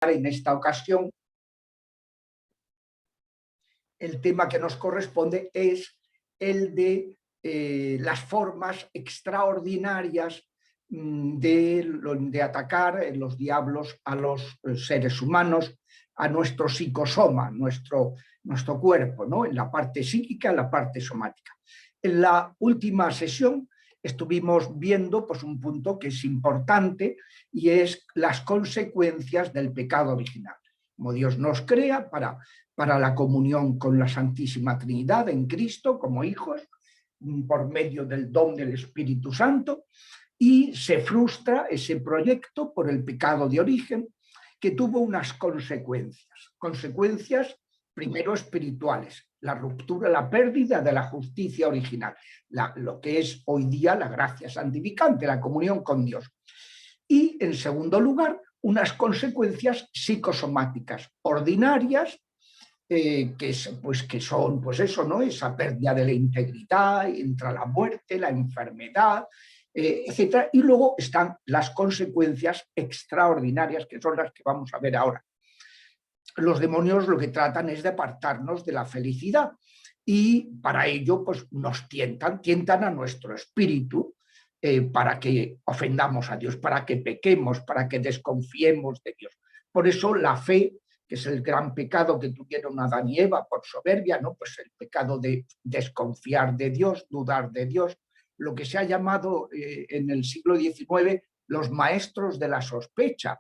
en esta ocasión el tema que nos corresponde es el de las formas extraordinarias de atacar los diablos a los seres humanos, a nuestro psicosoma, nuestro cuerpo, ¿no? En la parte psíquica, en la parte somática. En la última sesión estuvimos viendo pues, un punto que es importante y es las consecuencias del pecado original. Como Dios nos crea para la comunión con la Santísima Trinidad en Cristo como hijos, por medio del don del Espíritu Santo, y se frustra ese proyecto por el pecado de origen, que tuvo unas consecuencias primero espirituales, la ruptura, la pérdida de la justicia original, lo que es hoy día la gracia santificante, la comunión con Dios. Y en segundo lugar, unas consecuencias psicosomáticas ordinarias, que son pues eso, ¿no? Esa pérdida de la integridad, entra la muerte, la enfermedad, etc. Y luego están las consecuencias extraordinarias, que son las que vamos a ver ahora. Los demonios lo que tratan es de apartarnos de la felicidad y para ello pues, nos tientan a nuestro espíritu para que ofendamos a Dios, para que pequemos, para que desconfiemos de Dios. Por eso la fe, que es el gran pecado que tuvieron Adán y Eva por soberbia, ¿no? Pues el pecado de desconfiar de Dios, dudar de Dios, lo que se ha llamado en el siglo XIX los maestros de la sospecha,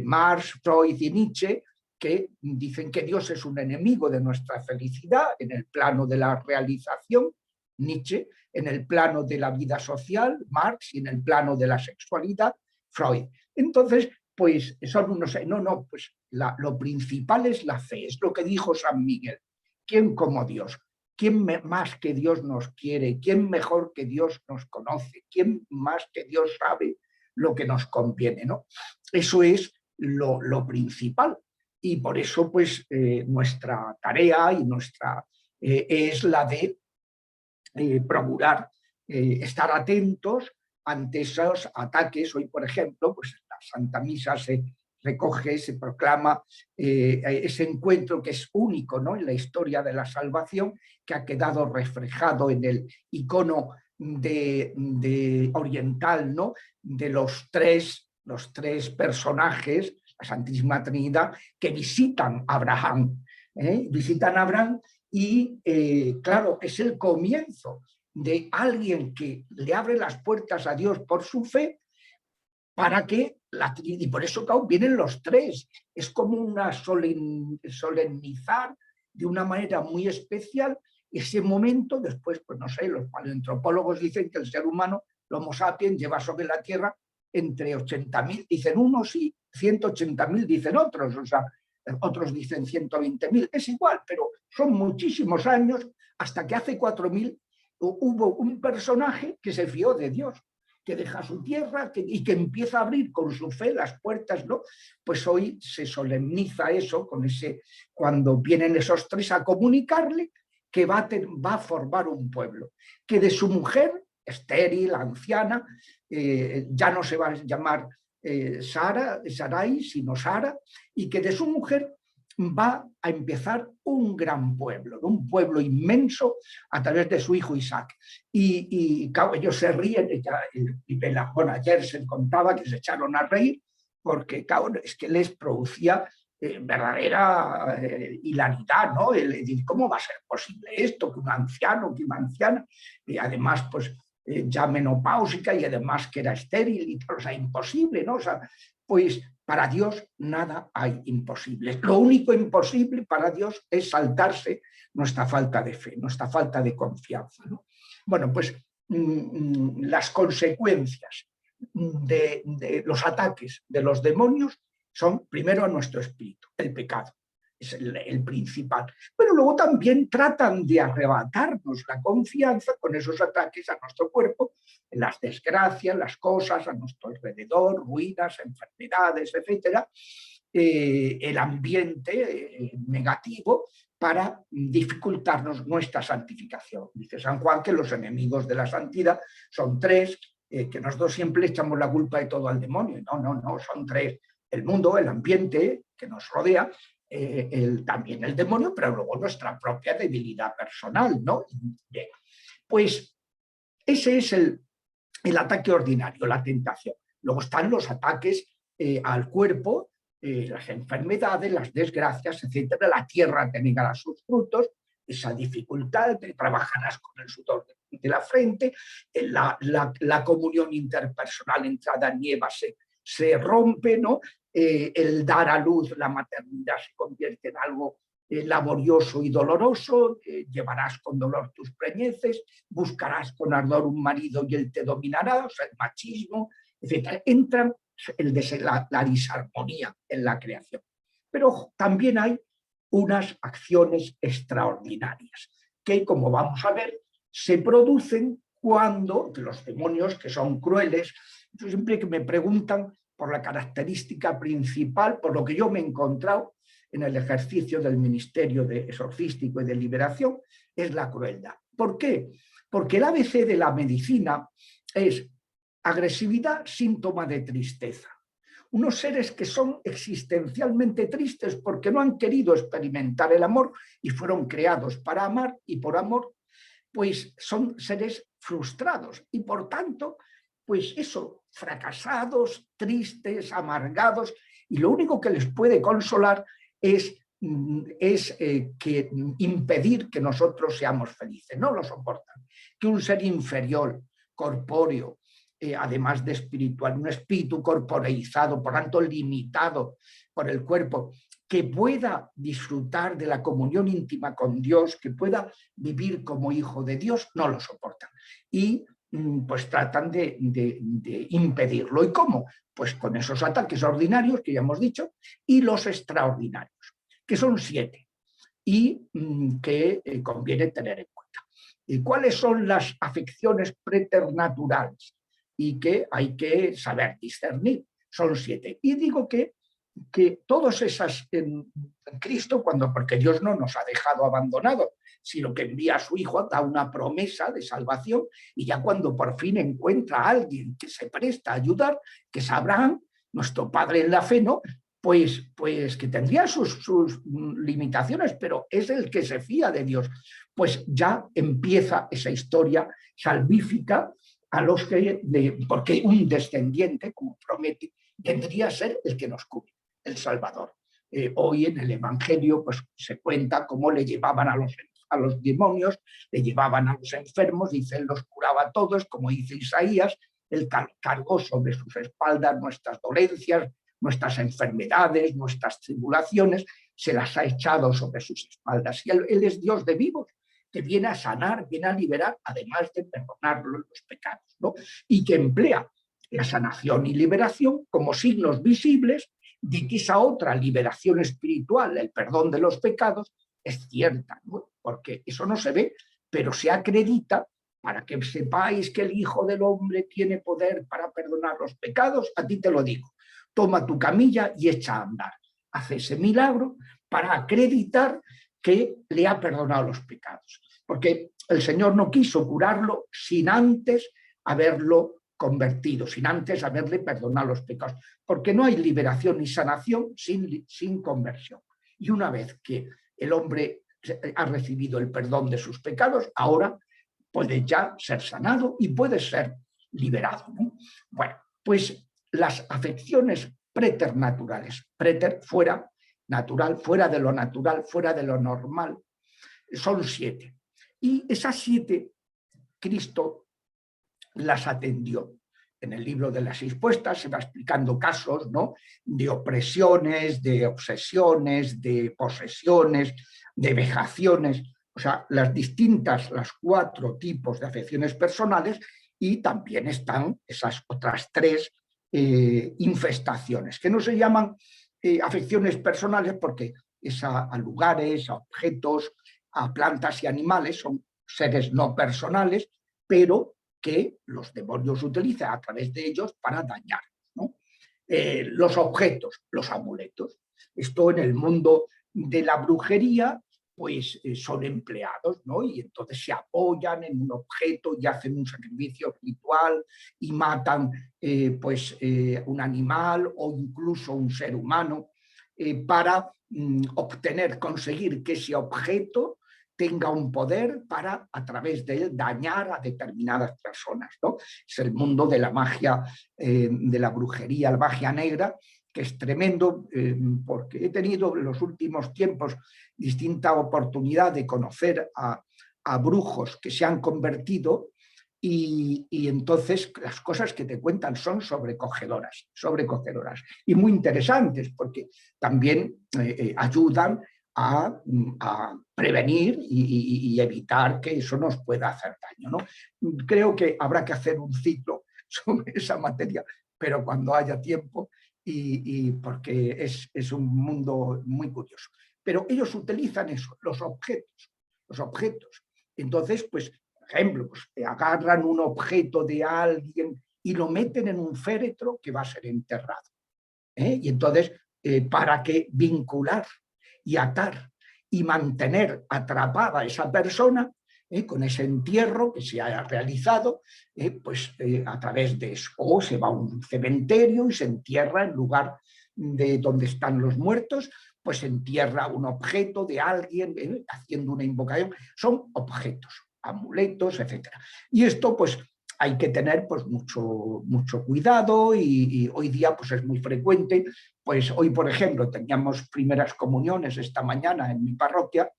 Marx, Freud y Nietzsche, que dicen que Dios es un enemigo de nuestra felicidad en el plano de la realización, Nietzsche, en el plano de la vida social, Marx, y en el plano de la sexualidad, Freud. Entonces, pues son unos... pues lo principal es la fe, es lo que dijo San Miguel. ¿Quién como Dios? ¿Quién más que Dios nos quiere? ¿Quién mejor que Dios nos conoce? ¿Quién más que Dios sabe lo que nos conviene, ¿no? Eso es lo principal. Y por eso, pues, nuestra tarea y es la de procurar estar atentos ante esos ataques. Hoy, por ejemplo, pues en la Santa Misa se recoge, se proclama ese encuentro que es único, ¿no? En la historia de la salvación, que ha quedado reflejado en el icono oriental, ¿no? De los tres personajes, la Santísima Trinidad, que visitan a Abraham. Visitan a Abraham y, claro, es el comienzo de alguien que le abre las puertas a Dios por su fe, para que y por eso vienen los tres. Es como una solemnizar de una manera muy especial ese momento. Después, pues no sé, los paleoantropólogos dicen que el ser humano, el Homo sapiens, lleva sobre la Tierra entre 80.000, dicen unos, y 180.000 dicen otros, o sea, otros dicen 120.000, es igual, pero son muchísimos años, hasta que hace 4.000 hubo un personaje que se fió de Dios, que deja su tierra y que empieza a abrir con su fe las puertas, ¿no? Pues hoy se solemniza eso, cuando vienen esos tres a comunicarle que va a formar un pueblo, que de su mujer, estéril, anciana, ya no se va a llamar Sarai, sino Sara, y que de su mujer va a empezar un gran pueblo, un pueblo inmenso a través de su hijo Isaac. Y claro, ellos se ríen, bueno, ayer se contaba que se echaron a reír, porque claro, es que les producía verdadera hilaridad, ¿no? ¿Cómo va a ser posible esto? Que un anciano, que una anciana, y además, pues, ya menopáusica, y además que era estéril, y todo, o sea, imposible, ¿no? O sea, pues para Dios nada hay imposible. Lo único imposible para Dios es saltarse nuestra falta de fe, nuestra falta de confianza, ¿no? Bueno, pues las consecuencias de los ataques de los demonios son primero a nuestro espíritu, el pecado. Es el principal. Pero luego también tratan de arrebatarnos la confianza con esos ataques a nuestro cuerpo, en las desgracias, las cosas a nuestro alrededor, ruinas, enfermedades, etc. El ambiente negativo, para dificultarnos nuestra santificación. Dice San Juan que los enemigos de la santidad son tres, que nosotros siempre echamos la culpa de todo al demonio. No, son tres. el mundo, el ambiente que nos rodea, también el demonio, pero luego nuestra propia debilidad personal, ¿no? Bien, pues ese es el ataque ordinario, la tentación. Luego están los ataques al cuerpo, las enfermedades, las desgracias, etcétera. La tierra te negará sus frutos, esa dificultad, te trabajarás con el sudor de la frente, la comunión interpersonal entre Adán y Eva se rompe, ¿no? El dar a luz, la maternidad se convierte en algo laborioso y doloroso, llevarás con dolor tus preñeces, buscarás con ardor un marido y él te dominará, o sea, el machismo, etc. Entra la disarmonía en la creación. Pero también hay unas acciones extraordinarias que, como vamos a ver, se producen cuando los demonios, que son crueles, yo siempre que me preguntan por la característica principal, por lo que yo me he encontrado en el ejercicio del ministerio de exorcístico y de liberación, es la crueldad. ¿Por qué? Porque el ABC de la medicina es agresividad, síntoma de tristeza. Unos seres que son existencialmente tristes porque no han querido experimentar el amor y fueron creados para amar y por amor, pues son seres frustrados y por tanto, pues eso, fracasados, tristes, amargados, y lo único que les puede consolar es impedir que nosotros seamos felices. No lo soportan. Que un ser inferior, corpóreo, además de espiritual, un espíritu corporeizado, por tanto limitado por el cuerpo, que pueda disfrutar de la comunión íntima con Dios, que pueda vivir como hijo de Dios, no lo soportan. Y pues tratan de impedirlo. ¿Y cómo? Pues con esos ataques ordinarios que ya hemos dicho y los extraordinarios, que son 7 y que conviene tener en cuenta. ¿Y cuáles son las afecciones preternaturales? Y que hay que saber discernir. Son 7. Y digo que todas esas en Cristo, porque Dios no nos ha dejado abandonados, sino que envía a su Hijo, da una promesa de salvación, y ya cuando por fin encuentra a alguien que se presta a ayudar, que es Abraham, nuestro padre en la fe, ¿no? Pues que tendría sus limitaciones, pero es el que se fía de Dios. Pues ya empieza esa historia salvífica a los que, porque un descendiente, como promete, tendría a ser el que nos cubre, el Salvador. Hoy en el Evangelio pues, se cuenta cómo le llevaban a los demonios, le llevaban a los enfermos, dice, él los curaba a todos, como dice Isaías, él cargó sobre sus espaldas nuestras dolencias, nuestras enfermedades, nuestras tribulaciones, se las ha echado sobre sus espaldas. Y él es Dios de vivos, que viene a sanar, viene a liberar, además de perdonar los pecados, ¿no? Y que emplea la sanación y liberación como signos visibles de que esa otra liberación espiritual, el perdón de los pecados, es cierta, ¿no? Porque eso no se ve, pero se acredita para que sepáis que el Hijo del Hombre tiene poder para perdonar los pecados. A ti te lo digo, toma tu camilla y echa a andar. Hace ese milagro para acreditar que le ha perdonado los pecados. Porque el Señor no quiso curarlo sin antes haberlo convertido, sin antes haberle perdonado los pecados. Porque no hay liberación ni sanación sin conversión. Y una vez que el hombre ha recibido el perdón de sus pecados, ahora puede ya ser sanado y puede ser liberado, ¿no? Bueno, pues las afecciones preternaturales, fuera, natural, fuera de lo natural, fuera de lo normal, son 7. Y esas 7 Cristo las atendió. En el libro de las Expuestas se va explicando casos, ¿no?, de opresiones, de obsesiones, de posesiones, de vejaciones, o sea, las 4 tipos de afecciones personales, y también están esas otras 3 infestaciones, que no se llaman afecciones personales porque es a lugares, a objetos, a plantas y animales, son seres no personales, pero que los demonios utilizan a través de ellos para dañar, ¿no? Los objetos, los amuletos. Esto en el mundo de la brujería pues son empleados, ¿no? Y entonces se apoyan en un objeto y hacen un sacrificio ritual y matan un animal o incluso un ser humano para conseguir que ese objeto tenga un poder para, a través de él, dañar a determinadas personas, ¿no? Es el mundo de la magia, de la brujería, la magia negra, que es tremendo, porque he tenido en los últimos tiempos distinta oportunidad de conocer a brujos que se han convertido y entonces las cosas que te cuentan son sobrecogedoras y muy interesantes porque también ayudan a prevenir y evitar que eso nos pueda hacer daño, ¿no? Creo que habrá que hacer un ciclo sobre esa materia, pero cuando haya tiempo y porque es un mundo muy curioso. Pero ellos utilizan eso, los objetos. Entonces, pues, por ejemplo, pues, agarran un objeto de alguien y lo meten en un féretro que va a ser enterrado. Y entonces, ¿para qué vincular y atar y mantener atrapada a esa persona con ese entierro que se haya realizado a través de eso? O se va a un cementerio y se entierra en lugar de donde están los muertos, pues se entierra un objeto de alguien haciendo una invocación. Son objetos, amuletos, etc. Y esto pues hay que tener pues mucho cuidado y hoy día pues es muy frecuente. Pues hoy, por ejemplo, teníamos primeras comuniones esta mañana en mi parroquia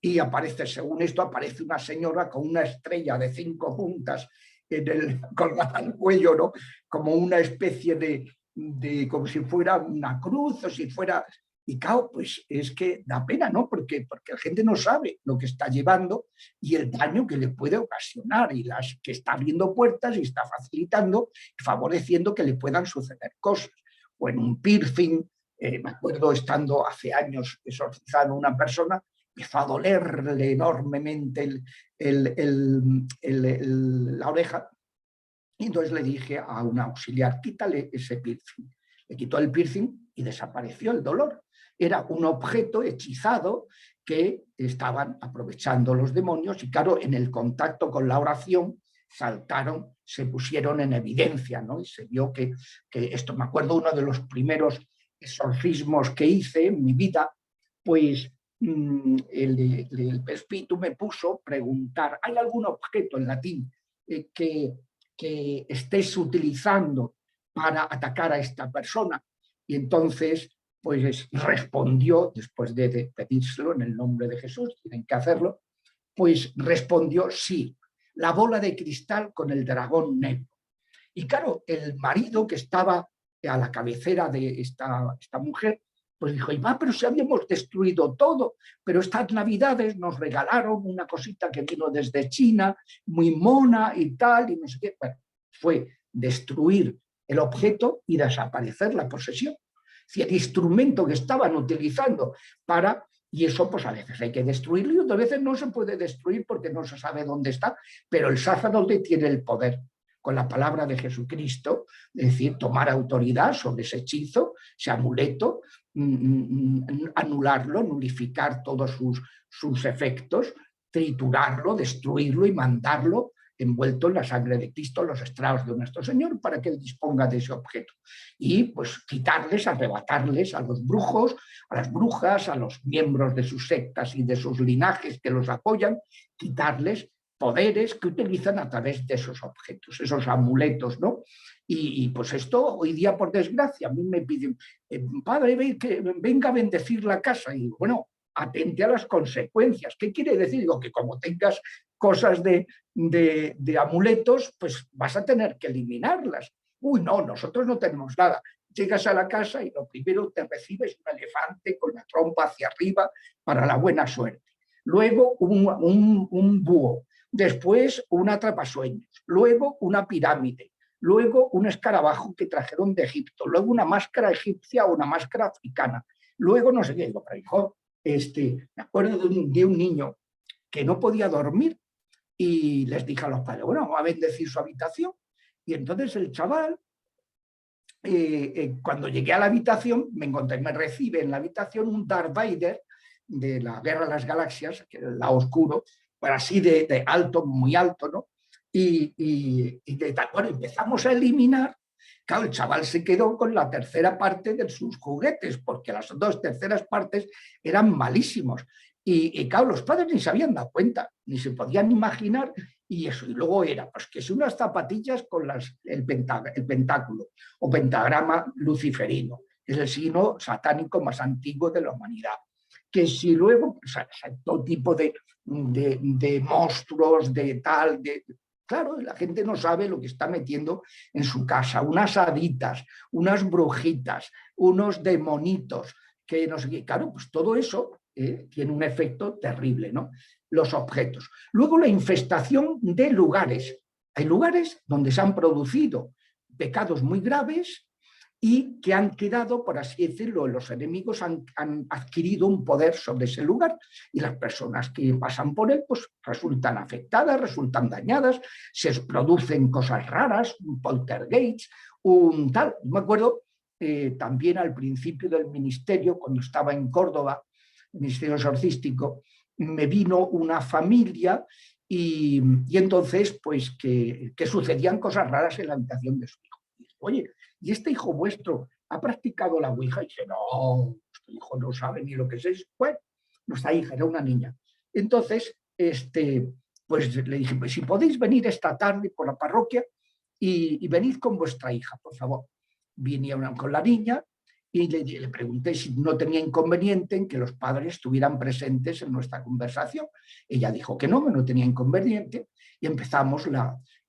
y aparece, según esto, aparece una señora con una estrella de 5 puntas colgada al cuello, ¿no? Como una especie como si fuera una cruz o si fuera... Y claro, pues es que da pena, ¿no? Porque la gente no sabe lo que está llevando y el daño que le puede ocasionar y las que está abriendo puertas y está facilitando, favoreciendo que le puedan suceder cosas. O en un piercing, me acuerdo estando hace años exorcizando a una persona, empezó a dolerle enormemente la oreja y entonces le dije a un auxiliar, quítale ese piercing. Le quitó el piercing y desapareció el dolor. Era un objeto hechizado que estaban aprovechando los demonios y claro, en el contacto con la oración saltaron, se pusieron en evidencia, ¿no? Y se vio que esto, me acuerdo uno de los primeros exorcismos que hice en mi vida, pues el espíritu me puso preguntar, ¿hay algún objeto en latín que estés utilizando para atacar a esta persona? Y entonces pues respondió, después de pedírselo en el nombre de Jesús, tienen que hacerlo, pues respondió sí, la bola de cristal con el dragón negro. Y claro, el marido que estaba a la cabecera de esta mujer, pues dijo, pero si habíamos destruido todo, pero estas navidades nos regalaron una cosita que vino desde China, muy mona y tal, y no sé qué. Bueno, fue destruir el objeto y desaparecer la posesión. Si el instrumento que estaban utilizando para... Y eso pues a veces hay que destruirlo y otras veces no se puede destruir porque no se sabe dónde está, pero el sacerdote tiene el poder con la palabra de Jesucristo, es decir, tomar autoridad sobre ese hechizo, ese amuleto, anularlo, nulificar todos sus efectos, triturarlo, destruirlo y mandarlo envuelto en la sangre de Cristo, los estragos de nuestro Señor, para que él disponga de ese objeto. Y pues quitarles, arrebatarles a los brujos, a las brujas, a los miembros de sus sectas y de sus linajes que los apoyan, quitarles poderes que utilizan a través de esos objetos, esos amuletos, ¿no? Y pues esto hoy día, por desgracia, a mí me piden, padre, que venga a bendecir la casa. Y bueno, atente a las consecuencias. ¿Qué quiere decir? Digo, que como tengas cosas de amuletos, pues vas a tener que eliminarlas. Uy, no, nosotros no tenemos nada. Llegas a la casa y lo primero te recibes un elefante con la trompa hacia arriba para la buena suerte. Luego un búho, después un atrapasueños, luego una pirámide, luego un escarabajo que trajeron de Egipto, luego una máscara egipcia o una máscara africana, luego no sé qué. Digo, pero hijo, me acuerdo de un niño que no podía dormir y les dije a los padres, bueno, vamos a bendecir su habitación. Y entonces el chaval, cuando llegué a la habitación, me recibe en la habitación un Darth Vader de la Guerra de las Galaxias, que era el lado oscuro, pues así de alto, muy alto, ¿no? Bueno, empezamos a eliminar. Claro, el chaval se quedó con la tercera parte de sus juguetes, porque las dos terceras partes eran malísimos. Claro, los padres ni se habían dado cuenta, ni se podían imaginar, y eso. Y luego era, pues que si unas zapatillas con el pentáculo o pentagrama luciferino, es el signo satánico más antiguo de la humanidad. Que si luego, pues, todo tipo de monstruos, de tal, claro, la gente no sabe lo que está metiendo en su casa, unas haditas, unas brujitas, unos demonitos, que no sé qué. Claro, pues todo eso tiene un efecto terrible, ¿no? Los objetos. Luego la infestación de lugares. Hay lugares donde se han producido pecados muy graves y que han quedado, por así decirlo, los enemigos han adquirido un poder sobre ese lugar y las personas que pasan por él pues resultan afectadas, resultan dañadas, se producen cosas raras, un poltergeist, un tal. Me acuerdo también al principio del ministerio, cuando estaba en Córdoba, el ministerio exorcístico, me vino una familia y entonces pues que sucedían cosas raras en la habitación de su hijo. Oye, ¿y este hijo vuestro ha practicado la Ouija? Y dice, no, este hijo no sabe ni lo que es. Bueno, nuestra hija era una niña. Entonces, pues le dije, pues si podéis venir esta tarde por la parroquia y venid con vuestra hija, por favor. Vinieron con la niña y le pregunté si no tenía inconveniente en que los padres estuvieran presentes en nuestra conversación. Ella dijo que no tenía inconveniente y empezamos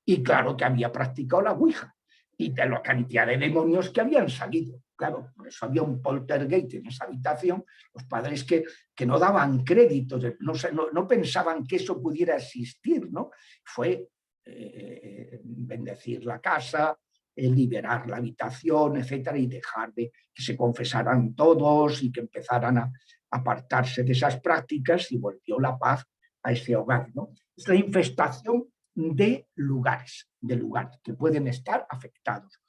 Y claro que había practicado la Ouija y de la cantidad de demonios que habían salido. Claro, por eso había un poltergeist en esa habitación, los padres que no daban créditos, no pensaban que eso pudiera existir, ¿no? Fue bendecir la casa, liberar la habitación, etcétera, y dejar de que se confesaran todos y que empezaran a apartarse de esas prácticas y volvió la paz a ese hogar, ¿no? Es la infestación de lugares que pueden estar afectados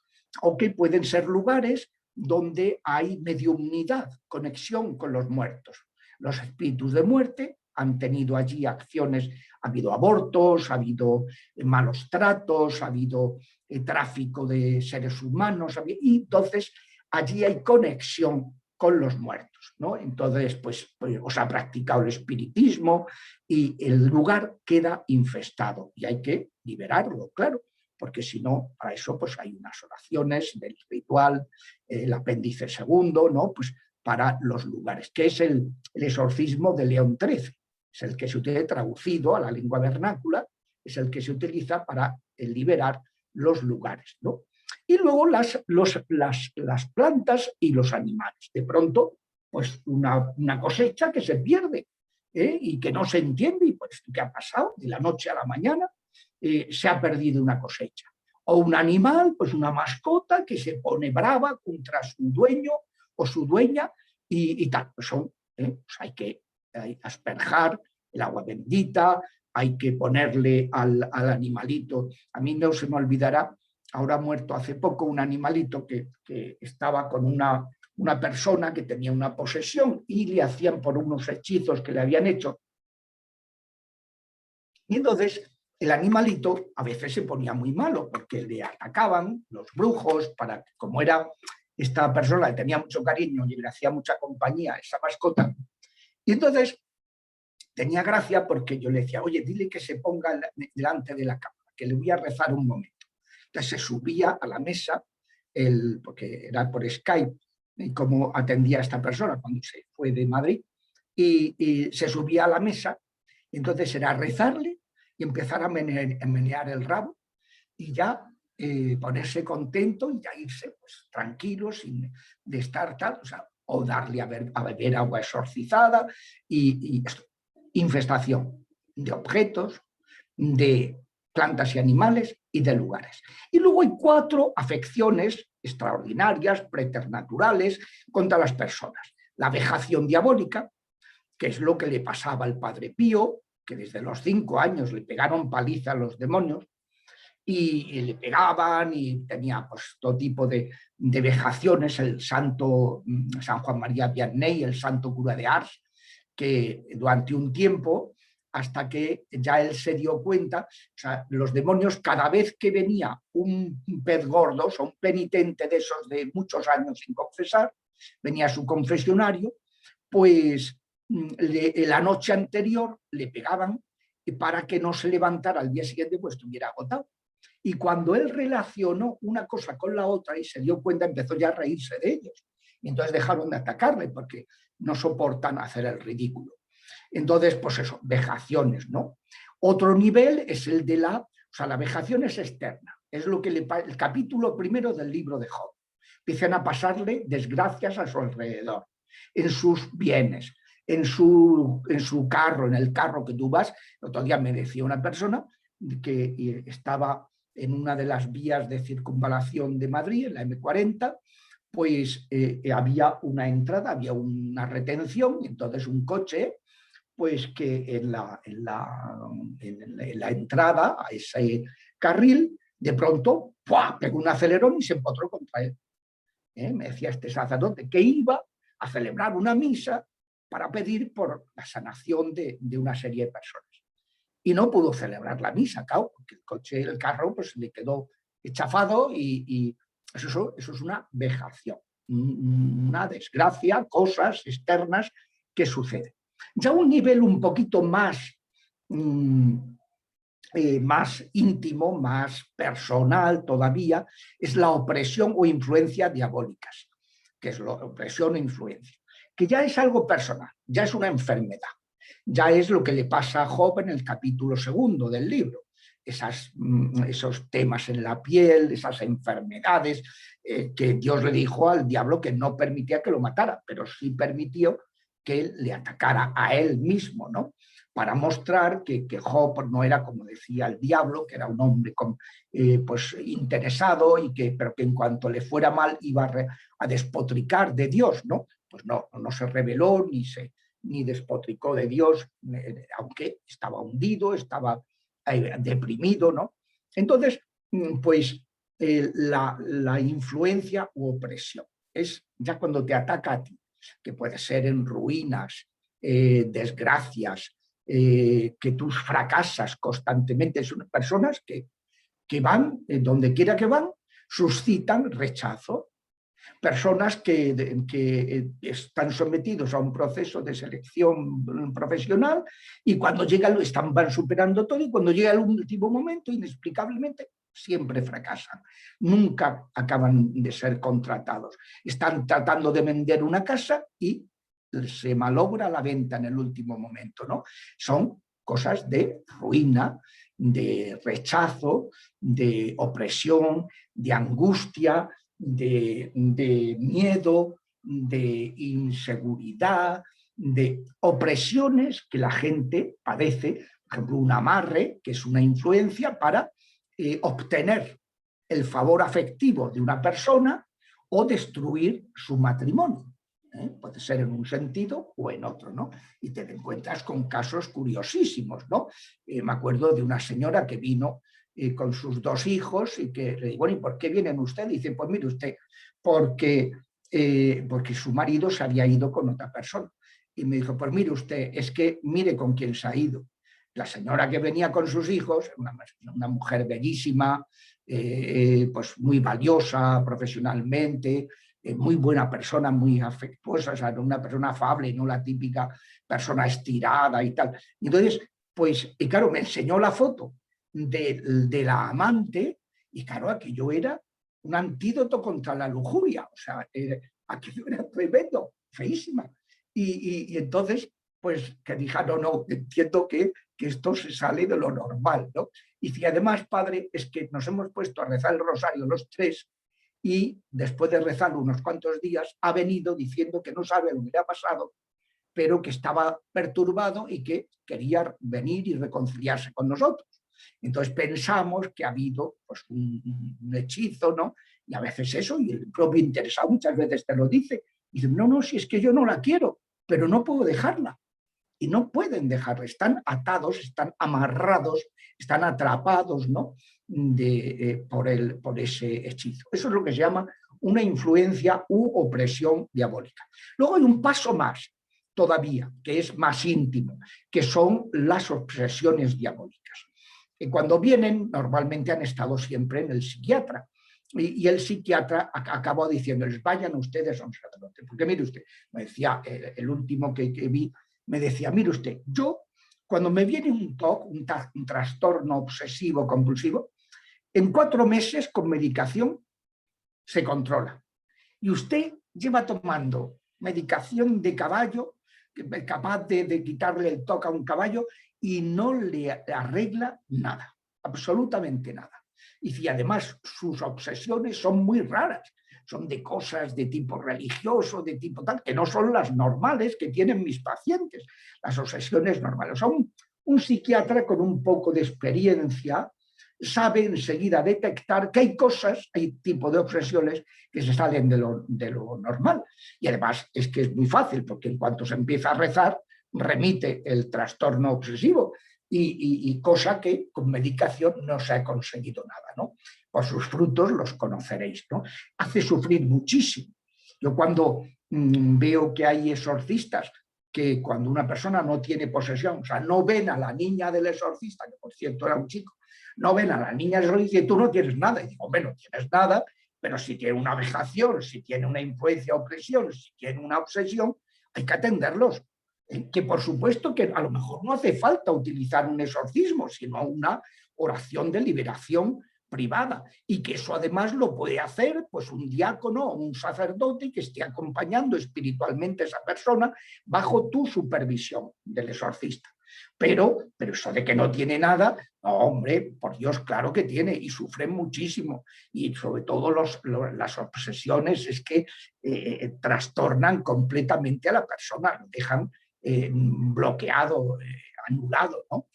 o que pueden ser lugares donde hay mediumnidad, conexión con los muertos. Los espíritus de muerte han tenido allí acciones, ha habido abortos, ha habido malos tratos, ha habido tráfico de seres humanos, y entonces allí hay conexión con los muertos, ¿no? Entonces, pues os ha practicado el espiritismo y el lugar queda infestado y hay que liberarlo, claro, porque si no, para eso pues hay unas oraciones del ritual, el apéndice segundo, ¿no? Pues para los lugares, que es el exorcismo de León XIII, es el que se utiliza traducido a la lengua vernácula, es el que se utiliza para liberar los lugares, ¿no? Y luego las plantas y los animales. De pronto, pues una cosecha que se pierde y que no se entiende, y pues ¿qué ha pasado? De la noche a la mañana se ha perdido una cosecha. O un animal, pues una mascota que se pone brava contra su dueño o su dueña y tal. Pues pues hay que asperjar el agua bendita, hay que ponerle al animalito. A mí no se me olvidará, ahora ha muerto hace poco un animalito que estaba con una persona que tenía una posesión y le hacían por unos hechizos que le habían hecho. Y entonces el animalito a veces se ponía muy malo porque le atacaban los brujos, como era esta persona que tenía mucho cariño y le hacía mucha compañía a esa mascota. Y entonces tenía gracia porque yo le decía, oye, dile que se ponga delante de la cámara, que le voy a rezar un momento. Entonces se subía a la mesa, porque era por Skype, y cómo atendía a esta persona cuando se fue de Madrid, y se subía a la mesa, y entonces era rezarle y empezar a menear el rabo, y ya ponerse contento y ya irse pues, tranquilo, sin de estar tal, o darle a beber agua exorcizada, y esto. Infestación de objetos, de plantas y animales y de lugares. Y luego hay 4 afecciones extraordinarias, preternaturales, contra las personas. La vejación diabólica, que es lo que le pasaba al Padre Pío, que desde los 5 años le pegaron paliza a los demonios y le pegaban y tenía pues, todo tipo de vejaciones. El santo San Juan María Vianney, el santo cura de Ars, que durante un tiempo, hasta que ya él se dio cuenta, o sea, los demonios, cada vez que venía un pez gordo, o sea, un penitente de esos de muchos años sin confesar, venía a su confesionario, pues la noche anterior le pegaban para que no se levantara al día siguiente, pues estuviera agotado. Y cuando él relacionó una cosa con la otra y se dio cuenta, empezó ya a reírse de ellos. Y entonces dejaron de atacarle porque no soportan hacer el ridículo. Entonces, pues eso, vejaciones, ¿no? Otro nivel es el de la vejación es externa. Es lo que el capítulo primero del libro de Job. Empiezan a pasarle desgracias a su alrededor, en sus bienes, en su carro, en el carro que tú vas. El otro día me decía una persona que estaba en una de las vías de circunvalación de Madrid, en la M40, pues había una entrada, había una retención, y entonces un coche, pues que en la entrada a ese carril, de pronto, ¡pua!, pegó un acelerón y se empotró contra él. Me decía este sacerdote que iba a celebrar una misa para pedir por la sanación de una serie de personas. Y no pudo celebrar la misa, claro, porque el coche, el carro, pues le quedó chafado y eso es una vejación, una desgracia, cosas externas que suceden. Ya un nivel un poquito más, más íntimo, más personal todavía, es la opresión o influencia diabólicas, que es la opresión o influencia, que ya es algo personal, ya es una enfermedad. Ya es lo que le pasa a Job en el capítulo 2 del libro. Esos temas en la piel, esas enfermedades, que Dios le dijo al diablo que no permitía que lo matara, pero sí permitió que le atacara a él mismo, ¿no? Para mostrar que Job no era, como decía el diablo, que era un hombre pues interesado, pero que en cuanto le fuera mal iba a despotricar de Dios, ¿no? Pues no se rebeló ni despotricó de Dios, aunque estaba hundido, estaba deprimido, ¿no? Entonces, pues la influencia u opresión es ya cuando te ataca a ti, que puede ser en ruinas, desgracias, que tú fracasas constantemente. Son personas que van, donde quiera que van, suscitan rechazo. Personas que están sometidos a un proceso de selección profesional y cuando llegan van superando todo, y cuando llega el último momento, inexplicablemente, siempre fracasan. Nunca acaban de ser contratados. Están tratando de vender una casa y se malogra la venta en el último momento, ¿no? Son cosas de ruina, de rechazo, de opresión, de angustia, de miedo, de inseguridad, de opresiones que la gente padece. Por ejemplo, un amarre, que es una influencia para obtener el favor afectivo de una persona o destruir su matrimonio. Puede ser en un sentido o en otro, ¿no? Y te encuentras con casos curiosísimos, ¿no? Me acuerdo de una señora que vino con sus 2 hijos y que le digo, bueno, ¿y por qué vienen ustedes? Y dice, pues mire usted, porque su marido se había ido con otra persona. Y me dijo, pues mire usted, es que mire con quién se ha ido. La señora que venía con sus hijos, una mujer bellísima, pues muy valiosa profesionalmente, muy buena persona, muy afectuosa, o sea, una persona afable, no la típica persona estirada y tal. Y entonces, pues, y claro, me enseñó la foto de la amante, y claro, aquello era un antídoto contra la lujuria, o sea, aquello era tremendo, feísima. Y entonces, pues, que dije, no, entiendo que esto se sale de lo normal, ¿no? Y si además, padre, es que nos hemos puesto a rezar el rosario los 3, y después de rezar unos cuantos días ha venido diciendo que no sabe lo que le ha pasado, pero que estaba perturbado y que quería venir y reconciliarse con nosotros. Entonces pensamos que ha habido pues, un hechizo, ¿no? Y a veces eso, y el propio interesado muchas veces te lo dice. Y dice, no, si es que yo no la quiero, pero no puedo dejarla. Y no pueden dejarla, están atados, están amarrados, están atrapados, ¿no? Por ese hechizo. Eso es lo que se llama una influencia u opresión diabólica. Luego hay un paso más, todavía, que es más íntimo, que son las obsesiones diabólicas. Y cuando vienen, normalmente han estado siempre en el psiquiatra. Y el psiquiatra acabó diciéndoles, vayan ustedes a un sacerdote. Porque mire usted, me decía, el último que vi, me decía, mire usted, yo cuando me viene un TOC, un trastorno obsesivo compulsivo, en 4 meses con medicación se controla. Y usted lleva tomando medicación de caballo, capaz de quitarle el TOC a un caballo, y no le arregla nada, absolutamente nada. Y si además sus obsesiones son muy raras, son de cosas de tipo religioso, de tipo tal, que no son las normales que tienen mis pacientes, las obsesiones normales. Son un psiquiatra con un poco de experiencia sabe enseguida detectar que hay cosas, hay tipo de obsesiones que se salen de lo normal. Y además es que es muy fácil, porque en cuanto se empieza a rezar, remite el trastorno obsesivo y cosa que con medicación no se ha conseguido nada, ¿no? Por sus frutos los conoceréis, ¿no? Hace sufrir muchísimo. Yo cuando veo que hay exorcistas que cuando una persona no tiene posesión, o sea, no ven a la niña del exorcista, que por cierto era un chico, no ven a la niña del exorcista y tú no tienes nada. Y digo, hombre, no tienes nada, pero si tiene una vejación, si tiene una influencia o presión, si tiene una obsesión, hay que atenderlos. Que por supuesto que a lo mejor no hace falta utilizar un exorcismo, sino una oración de liberación privada, y que eso además lo puede hacer pues un diácono o un sacerdote que esté acompañando espiritualmente a esa persona bajo tu supervisión del exorcista. Pero eso de que no tiene nada, no, hombre, por Dios, claro que tiene, y sufren muchísimo, y sobre todo las obsesiones es que trastornan completamente a la persona, lo dejan bloqueado, anulado, ¿no?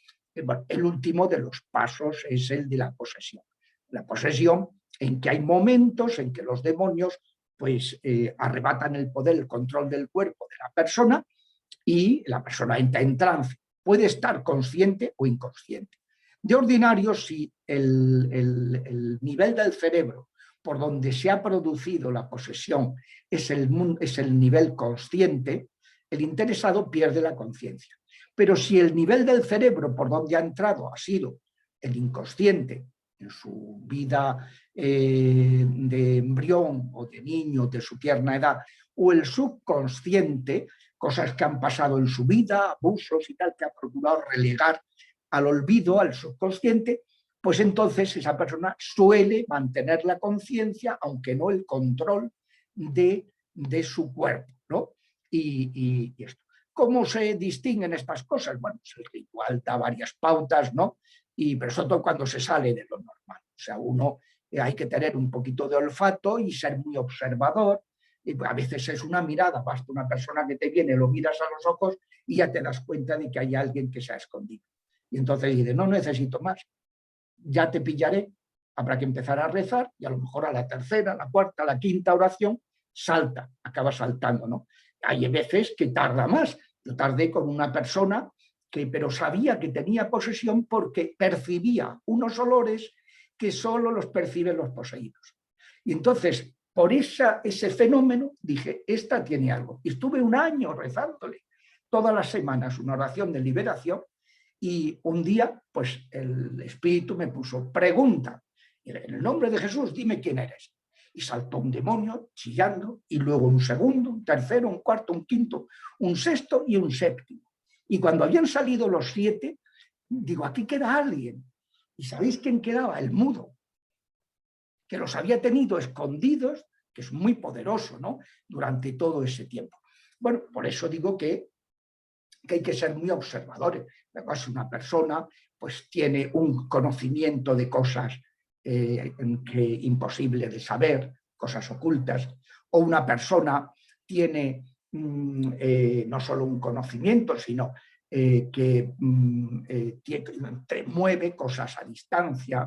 El último de los pasos es el de la posesión. La posesión en que hay momentos en que los demonios pues arrebatan el poder, el control del cuerpo de la persona y la persona entra en trance. Puede estar consciente o inconsciente. De ordinario, si el nivel del cerebro por donde se ha producido la posesión es el nivel consciente, el interesado pierde la conciencia. Pero si el nivel del cerebro por donde ha entrado ha sido el inconsciente, en su vida de embrión o de niño, de su tierna edad, o el subconsciente, cosas que han pasado en su vida, abusos y tal, que ha procurado relegar al olvido, al subconsciente, pues entonces esa persona suele mantener la conciencia, aunque no el control de su cuerpo, ¿no? Y esto. ¿Cómo se distinguen estas cosas? Bueno, pues el ritual da varias pautas, ¿no? Pero sobre todo cuando se sale de lo normal. O sea, uno hay que tener un poquito de olfato y ser muy observador. Y a veces es una mirada, basta una persona que te viene, lo miras a los ojos y ya te das cuenta de que hay alguien que se ha escondido. Y entonces dices, no necesito más, ya te pillaré, habrá que empezar a rezar y a lo mejor a la tercera, la cuarta, la quinta oración salta, acaba saltando, ¿no? Hay veces que tarda más. Yo tardé con una persona pero sabía que tenía posesión porque percibía unos olores que solo los perciben los poseídos. Y entonces, por ese fenómeno, dije, esta tiene algo. Y estuve un año rezándole todas las semanas una oración de liberación y un día, pues el Espíritu me puso, pregunta, en el nombre de Jesús, dime quién eres. Y saltó un demonio chillando, y luego un segundo, un tercero, un cuarto, un quinto, un sexto y un séptimo. Y cuando habían salido los 7, digo, aquí queda alguien. ¿Y sabéis quién quedaba? El mudo, que los había tenido escondidos, que es muy poderoso, ¿no? Durante todo ese tiempo. Bueno, por eso digo que hay que ser muy observadores. Si una persona pues tiene un conocimiento de cosas imposible de saber, cosas ocultas, o una persona tiene no solo un conocimiento, sino que mueve cosas a distancia,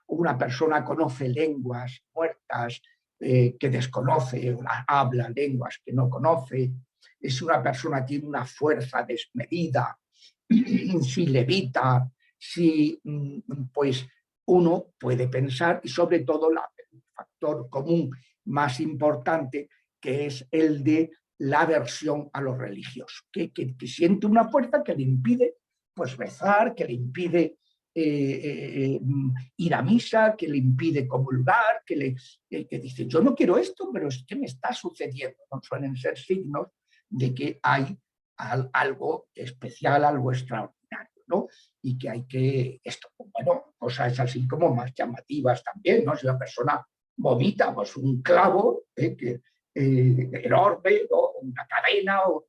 o una persona conoce lenguas muertas que desconoce, habla lenguas que no conoce, si una persona tiene una fuerza desmedida, si levita, si pues uno puede pensar, y sobre todo el factor común más importante, que es el de la aversión a lo religioso, que siente una fuerza que le impide pues rezar, que le impide ir a misa, que le impide comulgar, que dice, yo no quiero esto, pero es que me está sucediendo. No suelen ser signos de que hay algo especial, algo extraordinario, ¿no? Y que hay que, esto, bueno, cosas así como más llamativas también, ¿no? Si la persona vomita, pues un clavo enorme, ¿no? Una cadena o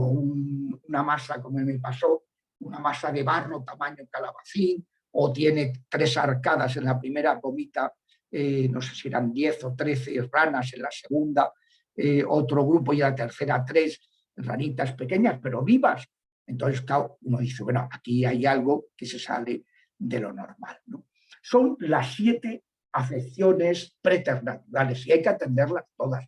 una masa, como me pasó, una masa de barro tamaño calabacín, o tiene 3 arcadas en la primera, vomita, no sé si eran 10 o 13 ranas en la segunda, otro grupo y en la tercera 3 ranitas pequeñas, pero vivas. Entonces, claro, uno dice, bueno, aquí hay algo que se sale de lo normal, ¿no? Son las 7 afecciones preternaturales y hay que atenderlas todas,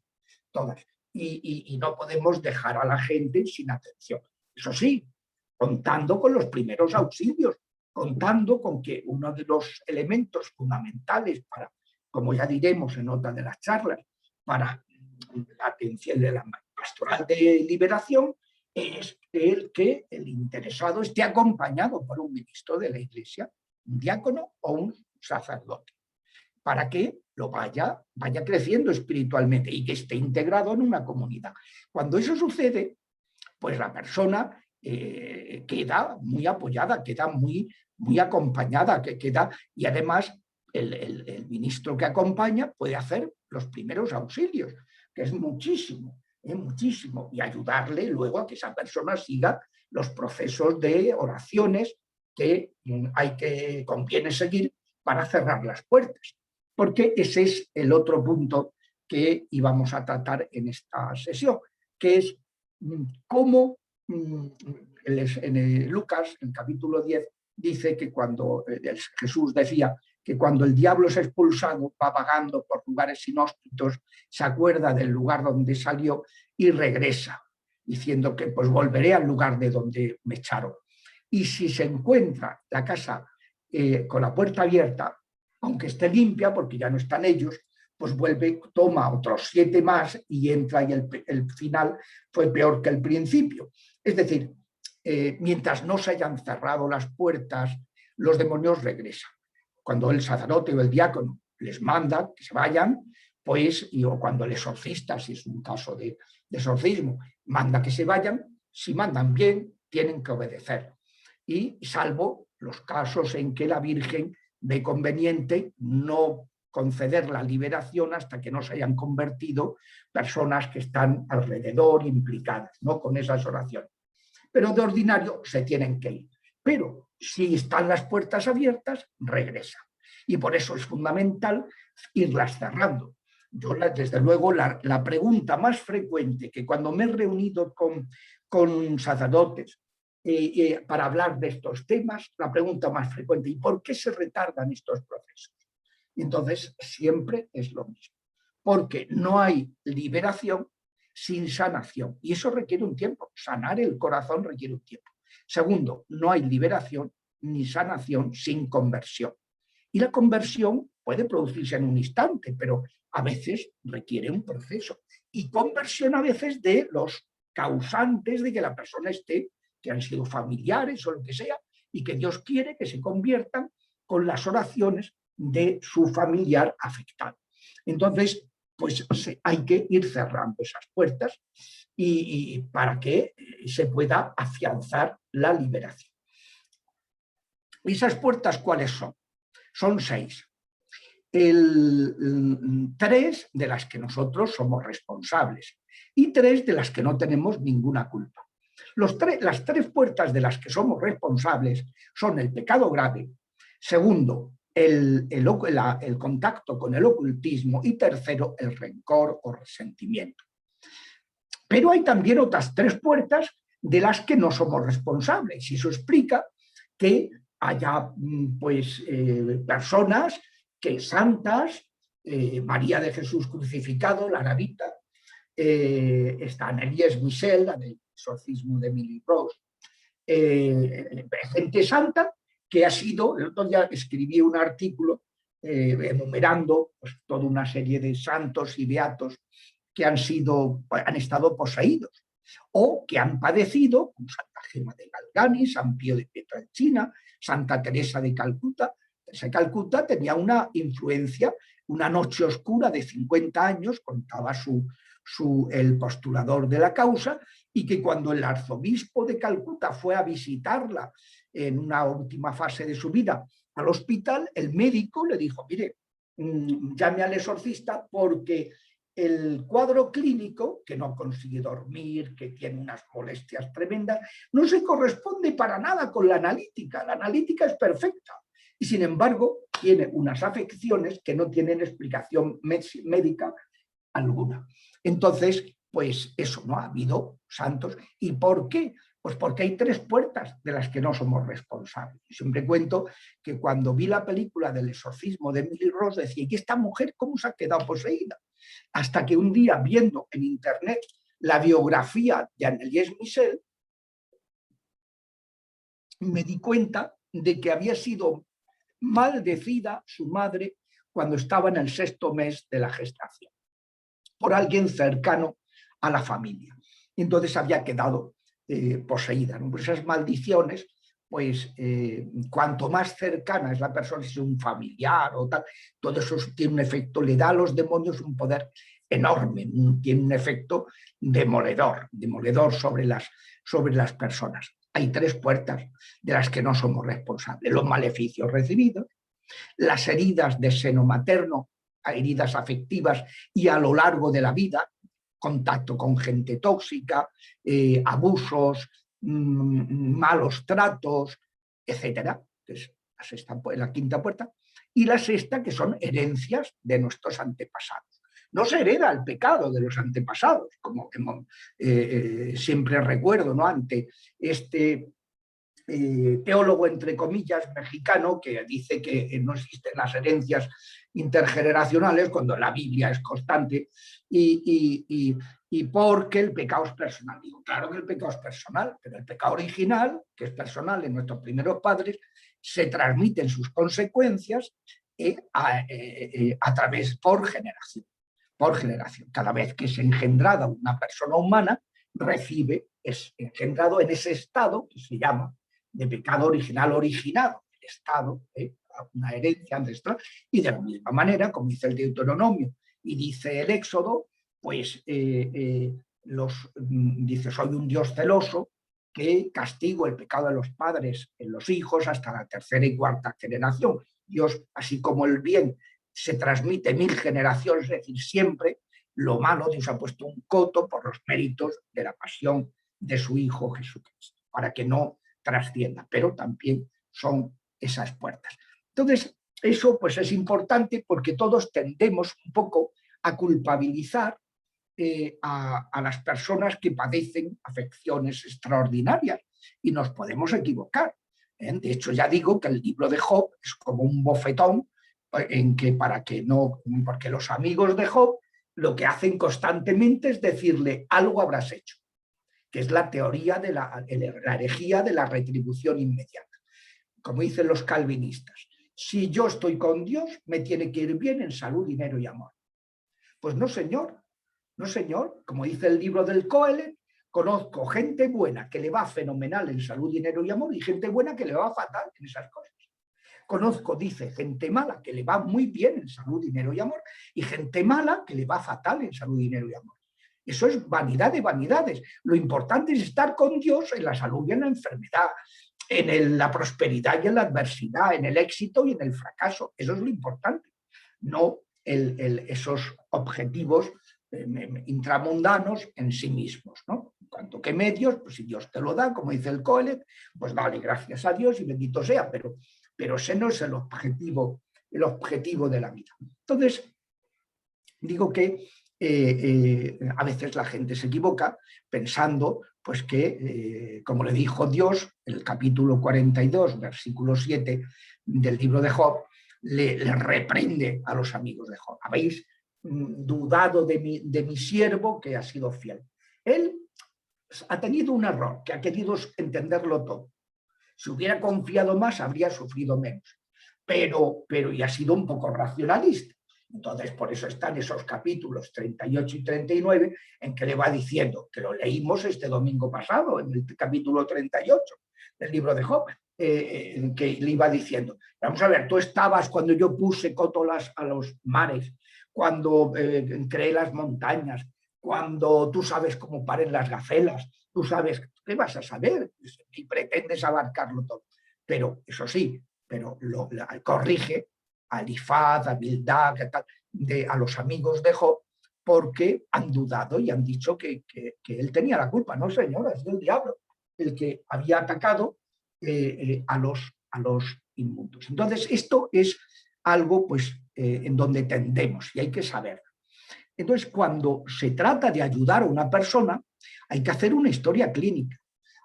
todas. Y no podemos dejar a la gente sin atención. Eso sí, contando con los primeros auxilios, contando con que uno de los elementos fundamentales para, como ya diremos en otra de las charlas, para la atención de la pastoral de liberación, es el que el interesado esté acompañado por un ministro de la Iglesia, un diácono o un sacerdote, para que lo vaya creciendo espiritualmente y que esté integrado en una comunidad. Cuando eso sucede, pues la persona queda muy apoyada, queda muy acompañada, y además el ministro que acompaña puede hacer los primeros auxilios, que es muchísimo, muchísimo, y ayudarle luego a que esa persona siga los procesos de oraciones que conviene seguir para cerrar las puertas, porque ese es el otro punto que íbamos a tratar en esta sesión, que es cómo en Lucas, en el capítulo 10, dice que cuando Jesús decía que cuando el diablo es expulsado, va vagando por lugares inhóspitos, se acuerda del lugar donde salió y regresa, diciendo que pues volveré al lugar de donde me echaron. Y si se encuentra la casa con la puerta abierta, aunque esté limpia, porque ya no están ellos, pues vuelve, toma otros 7 más y entra, y el final fue peor que el principio. Es decir, mientras no se hayan cerrado las puertas, los demonios regresan. Cuando el sacerdote o el diácono les manda que se vayan, pues, o cuando el exorcista, si es un caso de exorcismo, manda que se vayan, si mandan bien, tienen que obedecer. Y salvo los casos en que la Virgen ve conveniente no conceder la liberación hasta que no se hayan convertido personas que están alrededor implicadas, ¿no?, con esas oraciones. Pero de ordinario se tienen que ir. Pero si están las puertas abiertas, regresan. Y por eso es fundamental irlas cerrando. Yo, desde luego, la pregunta más frecuente que cuando me he reunido con sacerdotes para hablar de estos temas, la pregunta más frecuente, ¿y por qué se retardan estos procesos? Y entonces siempre es lo mismo, porque no hay liberación sin sanación, y eso requiere un tiempo. Sanar el corazón requiere un tiempo. Segundo, no hay liberación ni sanación sin conversión. Y la conversión puede producirse en un instante, pero a veces requiere un proceso. Y conversión a veces de los causantes de que la persona esté, que han sido familiares o lo que sea, y que Dios quiere que se conviertan con las oraciones de su familiar afectado. Entonces, pues hay que ir cerrando esas puertas y para que se pueda afianzar la liberación. ¿Esas puertas cuáles son? Son 6. 3 de las que nosotros somos responsables y 3 de las que no tenemos ninguna culpa. Las 3 puertas de las que somos responsables son el pecado grave, segundo, el contacto con el ocultismo, y tercero, el rencor o resentimiento. Pero hay también otras 3 puertas de las que no somos responsables, y eso explica que haya pues, personas que santas, María de Jesús crucificado, la Navita, está Anneliese Michel, la del exorcismo de Emily Rose, gente santa que ha sido, el otro día escribí un artículo enumerando pues, toda una serie de santos y beatos que han estado poseídos o que han padecido, como Santa Gema de Galgani, San Pío de Pietrelcina, Santa Teresa de Calcuta. Teresa de Calcuta tenía una influencia, una noche oscura de 50 años, contaba el postulador de la causa, y que cuando el arzobispo de Calcuta fue a visitarla en una última fase de su vida al hospital, el médico le dijo, mire, llame al exorcista porque el cuadro clínico, que no consigue dormir, que tiene unas molestias tremendas, no se corresponde para nada con la analítica. La analítica es perfecta y, sin embargo, tiene unas afecciones que no tienen explicación médica alguna. Entonces, pues eso, ¿no? Ha habido santos. ¿Y por qué? Pues porque hay 3 puertas de las que no somos responsables. Yo siempre cuento que cuando vi la película del exorcismo de Emily Rose decía, ¿y esta mujer cómo se ha quedado poseída? Hasta que un día, viendo en internet la biografía de Anneliese Michel, me di cuenta de que había sido maldecida su madre cuando estaba en el 6º mes de la gestación, por alguien cercano a la familia. Y entonces había quedado poseída, ¿no? Por esas maldiciones, pues cuanto más cercana es la persona, si es un familiar o tal, todo eso tiene un efecto, le da a los demonios un poder enorme, tiene un efecto demoledor sobre las personas. Hay 3 puertas de las que no somos responsables: los maleficios recibidos, las heridas de seno materno, heridas afectivas y a lo largo de la vida, contacto con gente tóxica, abusos, malos tratos, etc. Entonces, la 5ª puerta. Y la 6ª, que son herencias de nuestros antepasados. No se hereda el pecado de los antepasados, como siempre recuerdo, ¿no? Ante este teólogo, entre comillas, mexicano, que dice que no existen las herencias intergeneracionales cuando la Biblia es constante, y porque el pecado es personal. Digo, claro que el pecado es personal, pero el pecado original, que es personal en nuestros primeros padres, se transmite en sus consecuencias a través, por generación. Por generación. Cada vez que es engendrada una persona humana, es engendrado en ese estado que se llama de pecado original originado, el estado, una herencia ancestral, y de la misma manera, como dice el Deuteronomio y dice el Éxodo, pues dice, soy un Dios celoso que castigo el pecado de los padres en los hijos hasta la 3ª y 4ª generación. Dios, así como el bien se transmite 1000 generaciones, es decir, siempre, lo malo Dios ha puesto un coto por los méritos de la pasión de su Hijo Jesucristo, para que no trascienda, pero también son esas puertas. Entonces, eso pues es importante porque todos tendemos un poco a culpabilizar a las personas que padecen afecciones extraordinarias y nos podemos equivocar. De hecho, ya digo que el libro de Job es como un bofetón en que porque los amigos de Job lo que hacen constantemente es decirle algo habrás hecho, que es la teoría de la herejía de la retribución inmediata. Como dicen los calvinistas, si yo estoy con Dios, me tiene que ir bien en salud, dinero y amor. Pues no, señor. No, señor. Como dice el libro del Coelet, conozco gente buena que le va fenomenal en salud, dinero y amor y gente buena que le va fatal en esas cosas. Conozco, dice, gente mala que le va muy bien en salud, dinero y amor y gente mala que le va fatal en salud, dinero y amor. Eso es vanidad de vanidades. Lo importante es estar con Dios en la salud y en la enfermedad, en la prosperidad y en la adversidad, en el éxito y en el fracaso. Eso es lo importante, no esos objetivos intramundanos en sí mismos, ¿no? En cuanto que medios, pues si Dios te lo da, como dice el Coelet, pues dale gracias a Dios y bendito sea, pero ese no es el objetivo de la vida. Entonces, digo que a veces la gente se equivoca pensando pues que, como le dijo Dios, en el capítulo 42, versículo 7 del libro de Job, le reprende a los amigos de Job. Habéis dudado de mi siervo que ha sido fiel. Él ha tenido un error, que ha querido entenderlo todo. Si hubiera confiado más, habría sufrido menos. Pero y ha sido un poco racionalista. Entonces, por eso están esos capítulos 38 y 39 en que le va diciendo, que lo leímos este domingo pasado, en el capítulo 38 del libro de Job, en que le iba diciendo, vamos a ver, tú estabas cuando yo puse cótolas a los mares, cuando creé las montañas, cuando tú sabes cómo paren las gacelas, tú sabes, ¿qué vas a saber? Y pretendes abarcarlo todo. Pero, eso sí, pero corrige a Elifaz, a Bildad, a los amigos de Job, porque han dudado y han dicho que él tenía la culpa. No, señora, es del diablo el que había atacado a los inmundos. Entonces, esto es algo pues, en donde tendemos y hay que saberlo. Entonces, cuando se trata de ayudar a una persona, hay que hacer una historia clínica,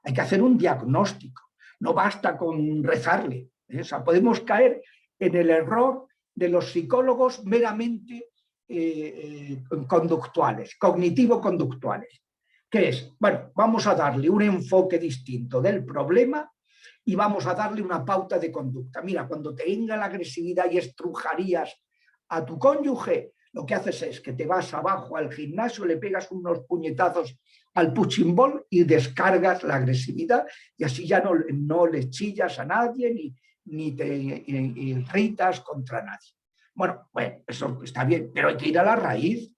hay que hacer un diagnóstico, no basta con rezarle. O sea, podemos caer en el error de los psicólogos meramente conductuales, cognitivo-conductuales, que es, bueno, vamos a darle un enfoque distinto del problema y vamos a darle una pauta de conducta. Mira, cuando te venga la agresividad y estrujarías a tu cónyuge, lo que haces es que te vas abajo al gimnasio, le pegas unos puñetazos al punching ball y descargas la agresividad y así ya no le chillas a nadie ni te irritas contra nadie. Bueno, eso está bien, pero hay que ir a la raíz.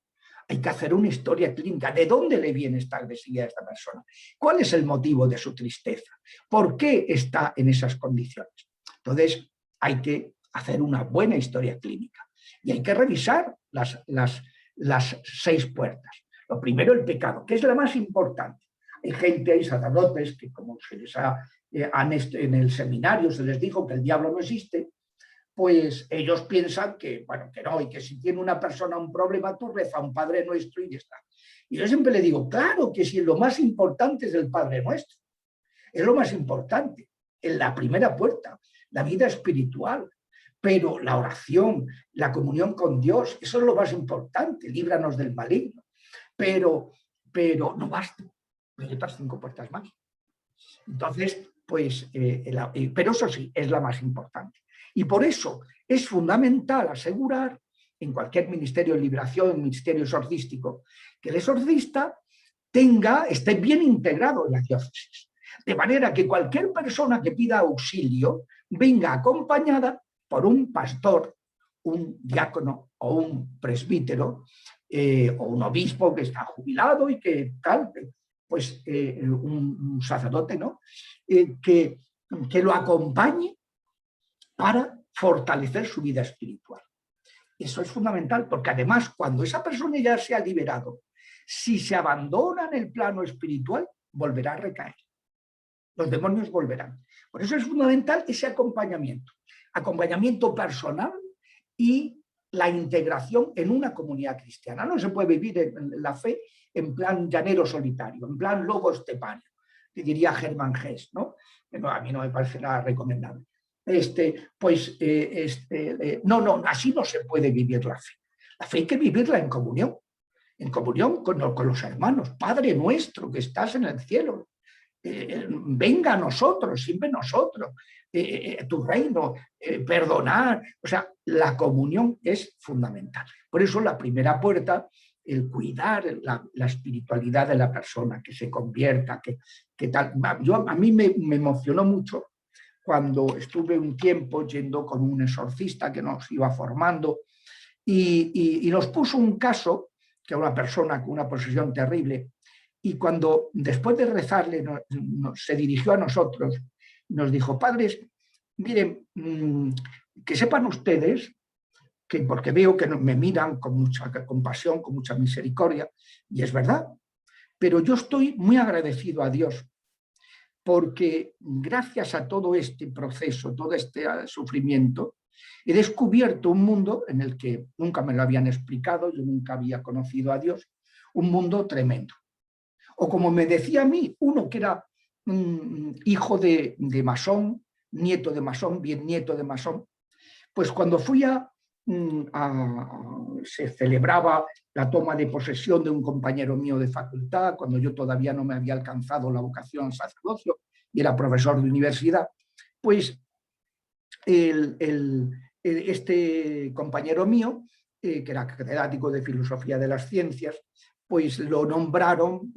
Hay que hacer una historia clínica. ¿De dónde le viene esta agresividad a esta persona? ¿Cuál es el motivo de su tristeza? ¿Por qué está en esas condiciones? Entonces, hay que hacer una buena historia clínica y hay que revisar las 6 puertas. Lo primero, el pecado, que es la más importante. Hay gente, hay sacerdotes que, como se les en el seminario se les dijo que el diablo no existe, pues ellos piensan que, bueno, que no, y que si tiene una persona un problema, tú reza un Padre Nuestro y ya está. Y yo siempre le digo, claro que sí, lo más importante es el Padre Nuestro, es lo más importante, en la primera puerta, la vida espiritual, pero la oración, la comunión con Dios, eso es lo más importante, líbranos del maligno, pero no basta, hay otras 5 puertas más. Entonces, pues, pero eso sí, es la más importante. Y por eso es fundamental asegurar, en cualquier ministerio de liberación, ministerio exorcístico, que el exorcista esté bien integrado en la diócesis. De manera que cualquier persona que pida auxilio venga acompañada por un pastor, un diácono o un presbítero o un obispo que está jubilado y que tal, pues un sacerdote, ¿no? Que lo acompañe para fortalecer su vida espiritual. Eso es fundamental, porque además, cuando esa persona ya se ha liberado, si se abandona en el plano espiritual, volverá a recaer. Los demonios volverán. Por eso es fundamental ese acompañamiento personal y la integración en una comunidad cristiana. No se puede vivir la fe en plan llanero solitario, en plan lobo estepario, que diría Germán Hesse, ¿no? A mí no me parece nada recomendable. No, así no se puede vivir la fe. La fe hay que vivirla en comunión con los hermanos. Padre nuestro que estás en el cielo, venga a nosotros, siempre nosotros, tu reino, perdonar. O sea, la comunión es fundamental. Por eso la primera puerta, el cuidar la espiritualidad de la persona, que se convierta, que tal. A mí me emocionó mucho cuando estuve un tiempo yendo con un exorcista que nos iba formando y nos puso un caso, que era una persona con una posesión terrible, y cuando después de rezarle se dirigió a nosotros, nos dijo, padres, miren, que sepan ustedes, que porque veo que me miran con mucha compasión, con mucha misericordia, y es verdad, pero yo estoy muy agradecido a Dios, porque gracias a todo este proceso, todo este sufrimiento, he descubierto un mundo en el que nunca me lo habían explicado, yo nunca había conocido a Dios, un mundo tremendo. O como me decía a mí, uno que era hijo de masón, nieto de masón, bisnieto de masón, pues cuando fui se celebraba la toma de posesión de un compañero mío de facultad, cuando yo todavía no me había alcanzado la vocación al sacerdocio y era profesor de universidad, pues este compañero mío que era catedrático de Filosofía de las Ciencias, pues lo nombraron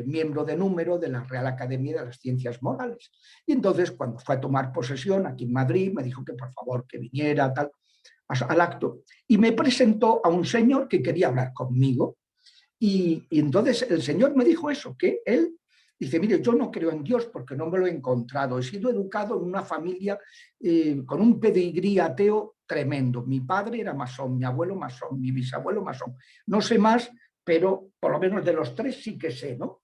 miembro de número de la Real Academia de las Ciencias Morales. Y entonces, cuando fue a tomar posesión aquí en Madrid, me dijo que por favor que viniera tal, al acto. Y me presentó a un señor que quería hablar conmigo. Y entonces el señor me dijo eso, que él dice, mire, yo no creo en Dios porque no me lo he encontrado. He sido educado en una familia con un pedigrí ateo tremendo. Mi padre era masón, mi abuelo masón, mi bisabuelo masón. No sé más, pero por lo menos de los tres sí que sé, ¿no?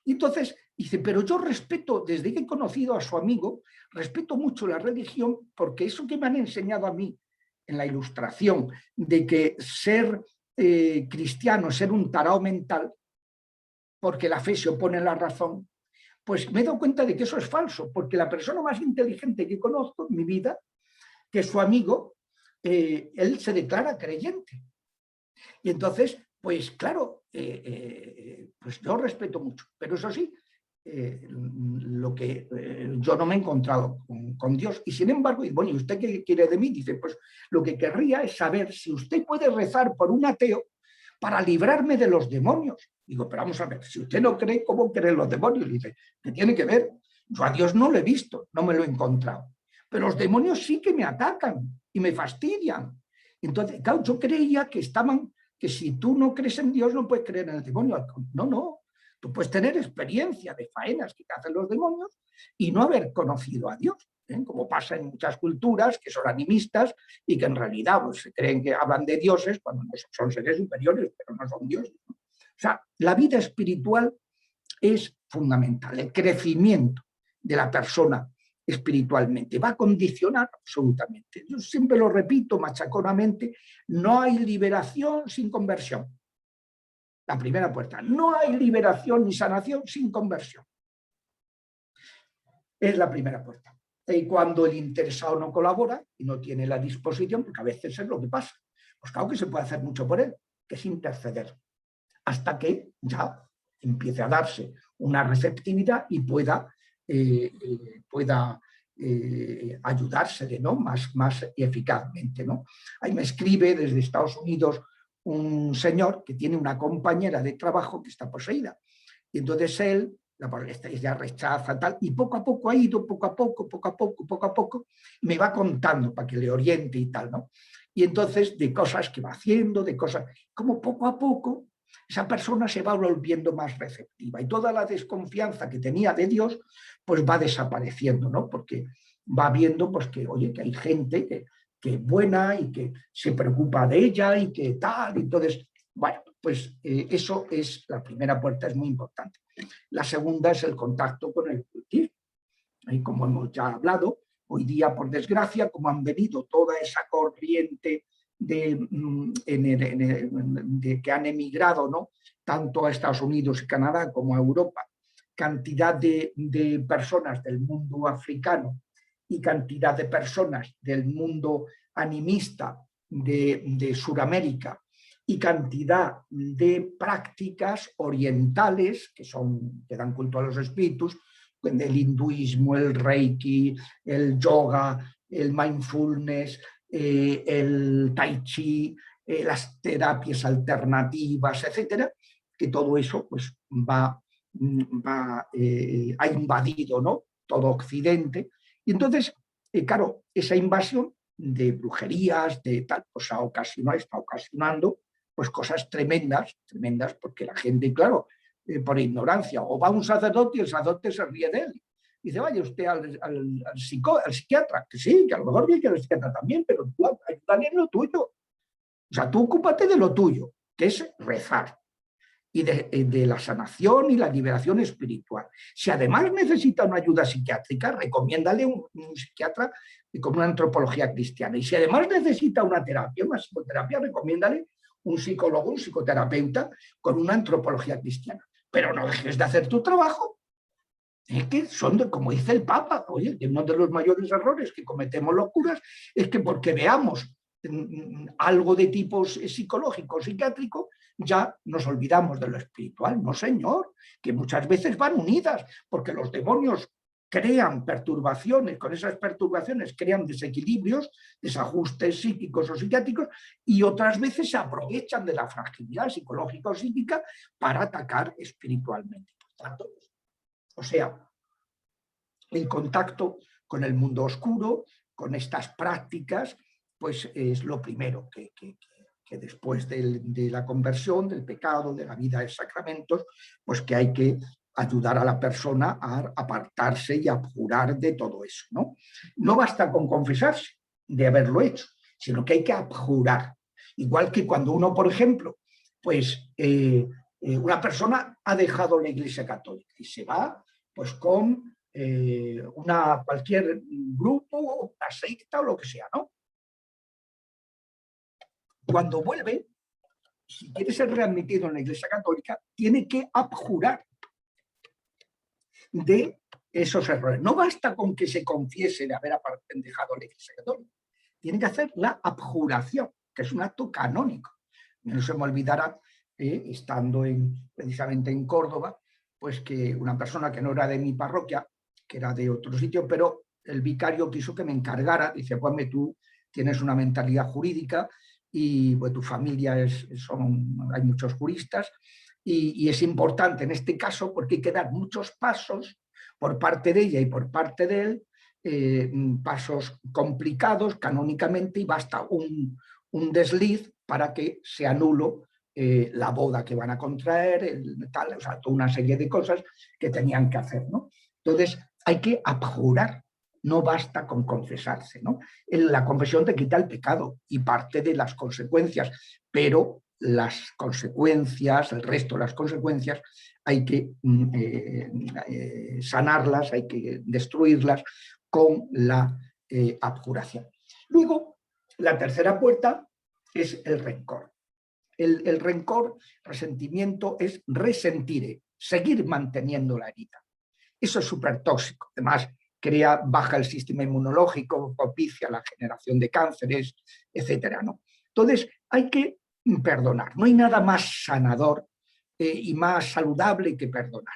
Y entonces dice, pero yo respeto, desde que he conocido a su amigo, respeto mucho la religión porque eso que me han enseñado a mí en la Ilustración, de que ser cristiano, ser un tarao mental, porque la fe se opone a la razón, pues me he dado cuenta de que eso es falso, porque la persona más inteligente que conozco en mi vida, que es su amigo, él se declara creyente. Y entonces, pues claro, pues yo respeto mucho, pero eso sí, lo que yo no me he encontrado con Dios. Y sin embargo, y bueno, ¿y usted qué quiere de mí? Dice, pues lo que querría es saber si usted puede rezar por un ateo para librarme de los demonios. Digo, pero vamos a ver, si usted no cree, ¿cómo creen los demonios? Dice, ¿qué tiene que ver? Yo a Dios no lo he visto, no me lo he encontrado. Pero los demonios sí que me atacan y me fastidian. Entonces, claro, yo creía que si tú no crees en Dios no puedes creer en el demonio. No, no. Tú puedes tener experiencia de faenas que te hacen los demonios y no haber conocido a Dios, como pasa en muchas culturas que son animistas y que en realidad pues, se creen que hablan de dioses cuando no son seres superiores, pero no son dioses. O sea, la vida espiritual es fundamental. El crecimiento de la persona espiritualmente va a condicionar absolutamente. Yo siempre lo repito machaconamente, no hay liberación sin conversión. La primera puerta. No hay liberación ni sanación sin conversión. Es la primera puerta. Y cuando el interesado no colabora y no tiene la disposición, porque a veces es lo que pasa, pues claro que se puede hacer mucho por él, que es interceder, hasta que ya empiece a darse una receptividad y pueda ayudársele, ¿no? más eficazmente, ¿no? Ahí me escribe desde Estados Unidos un señor que tiene una compañera de trabajo que está poseída. Y entonces él ya rechaza, tal, y poco a poco ha ido, poco a poco, me va contando para que le oriente y tal, ¿no? Y entonces de cosas que va haciendo, de cosas, como poco a poco, esa persona se va volviendo más receptiva y toda la desconfianza que tenía de Dios, pues va desapareciendo, ¿no? Porque va viendo, pues que, oye, que hay gente que es buena y que se preocupa de ella y que tal, entonces, bueno, pues eso es la primera puerta, es muy importante. La segunda es el contacto con el cultismo. Y como hemos ya hablado, hoy día, por desgracia, como han venido toda esa corriente de que han emigrado, ¿no? Tanto a Estados Unidos y Canadá como a Europa, cantidad de personas del mundo africano y cantidad de personas del mundo animista de Sudamérica y cantidad de prácticas orientales que dan culto a los espíritus, del hinduismo, el reiki, el yoga, el mindfulness, el tai chi, las terapias alternativas, etcétera, que todo eso pues, ha invadido, ¿no? Todo Occidente. Y entonces, claro, esa invasión de brujerías, de tal, pues está ocasionando pues cosas tremendas, porque la gente, claro, por ignorancia, o va un sacerdote y el sacerdote se ríe de él. Dice, vaya usted al psiquiatra, que sí, que a lo mejor viene que el psiquiatra también, pero tú ayúdale en lo tuyo. O sea, tú ocúpate de lo tuyo, que es rezar, y de la sanación y la liberación espiritual. Si además necesita una ayuda psiquiátrica, recomiéndale un psiquiatra con una antropología cristiana. Y si además necesita una psicoterapia, recomiéndale un psicólogo, un psicoterapeuta con una antropología cristiana. Pero no dejes de hacer tu trabajo. Es que como dice el Papa, oye, que uno de los mayores errores que cometemos los curas es que porque veamos algo de tipo psicológico, psiquiátrico, ya nos olvidamos de lo espiritual. No, señor, que muchas veces van unidas, porque los demonios crean perturbaciones, con esas perturbaciones crean desequilibrios, desajustes psíquicos o psiquiátricos, y otras veces se aprovechan de la fragilidad psicológica o psíquica para atacar espiritualmente. Por tanto, o sea, el contacto con el mundo oscuro, con estas prácticas, pues es lo primero que después de la conversión, del pecado, de la vida de sacramentos, pues que hay que ayudar a la persona a apartarse y a abjurar de todo eso, ¿no? No basta con confesarse de haberlo hecho, sino que hay que abjurar. Igual que cuando uno, por ejemplo, pues una persona ha dejado la Iglesia Católica y se va pues con cualquier grupo, una secta o lo que sea, ¿no? Cuando vuelve, si quiere ser readmitido en la Iglesia Católica, tiene que abjurar de esos errores. No basta con que se confiese de haber dejado la Iglesia Católica. Tiene que hacer la abjuración, que es un acto canónico. No se me olvidará, estando precisamente en Córdoba, pues que una persona que no era de mi parroquia, que era de otro sitio, pero el vicario quiso que me encargara, dice, pues tú tienes una mentalidad jurídica y pues, tu familia hay muchos juristas, y es importante en este caso porque hay que dar muchos pasos por parte de ella y por parte de él, pasos complicados canónicamente, y basta un desliz para que se anule la boda que van a contraer, o sea, toda una serie de cosas que tenían que hacer, ¿no? Entonces hay que abjurar, no basta con confesarse, ¿no? La confesión te quita el pecado y parte de las consecuencias, pero las consecuencias, el resto de las consecuencias, hay que sanarlas, hay que destruirlas con la abjuración. Luego, la tercera puerta es el rencor. El rencor, resentimiento, es resentir, seguir manteniendo la herida. Eso es súper tóxico. Además, baja el sistema inmunológico, propicia la generación de cánceres, etcétera, ¿no? Entonces, hay que perdonar. No hay nada más sanador y más saludable que perdonar.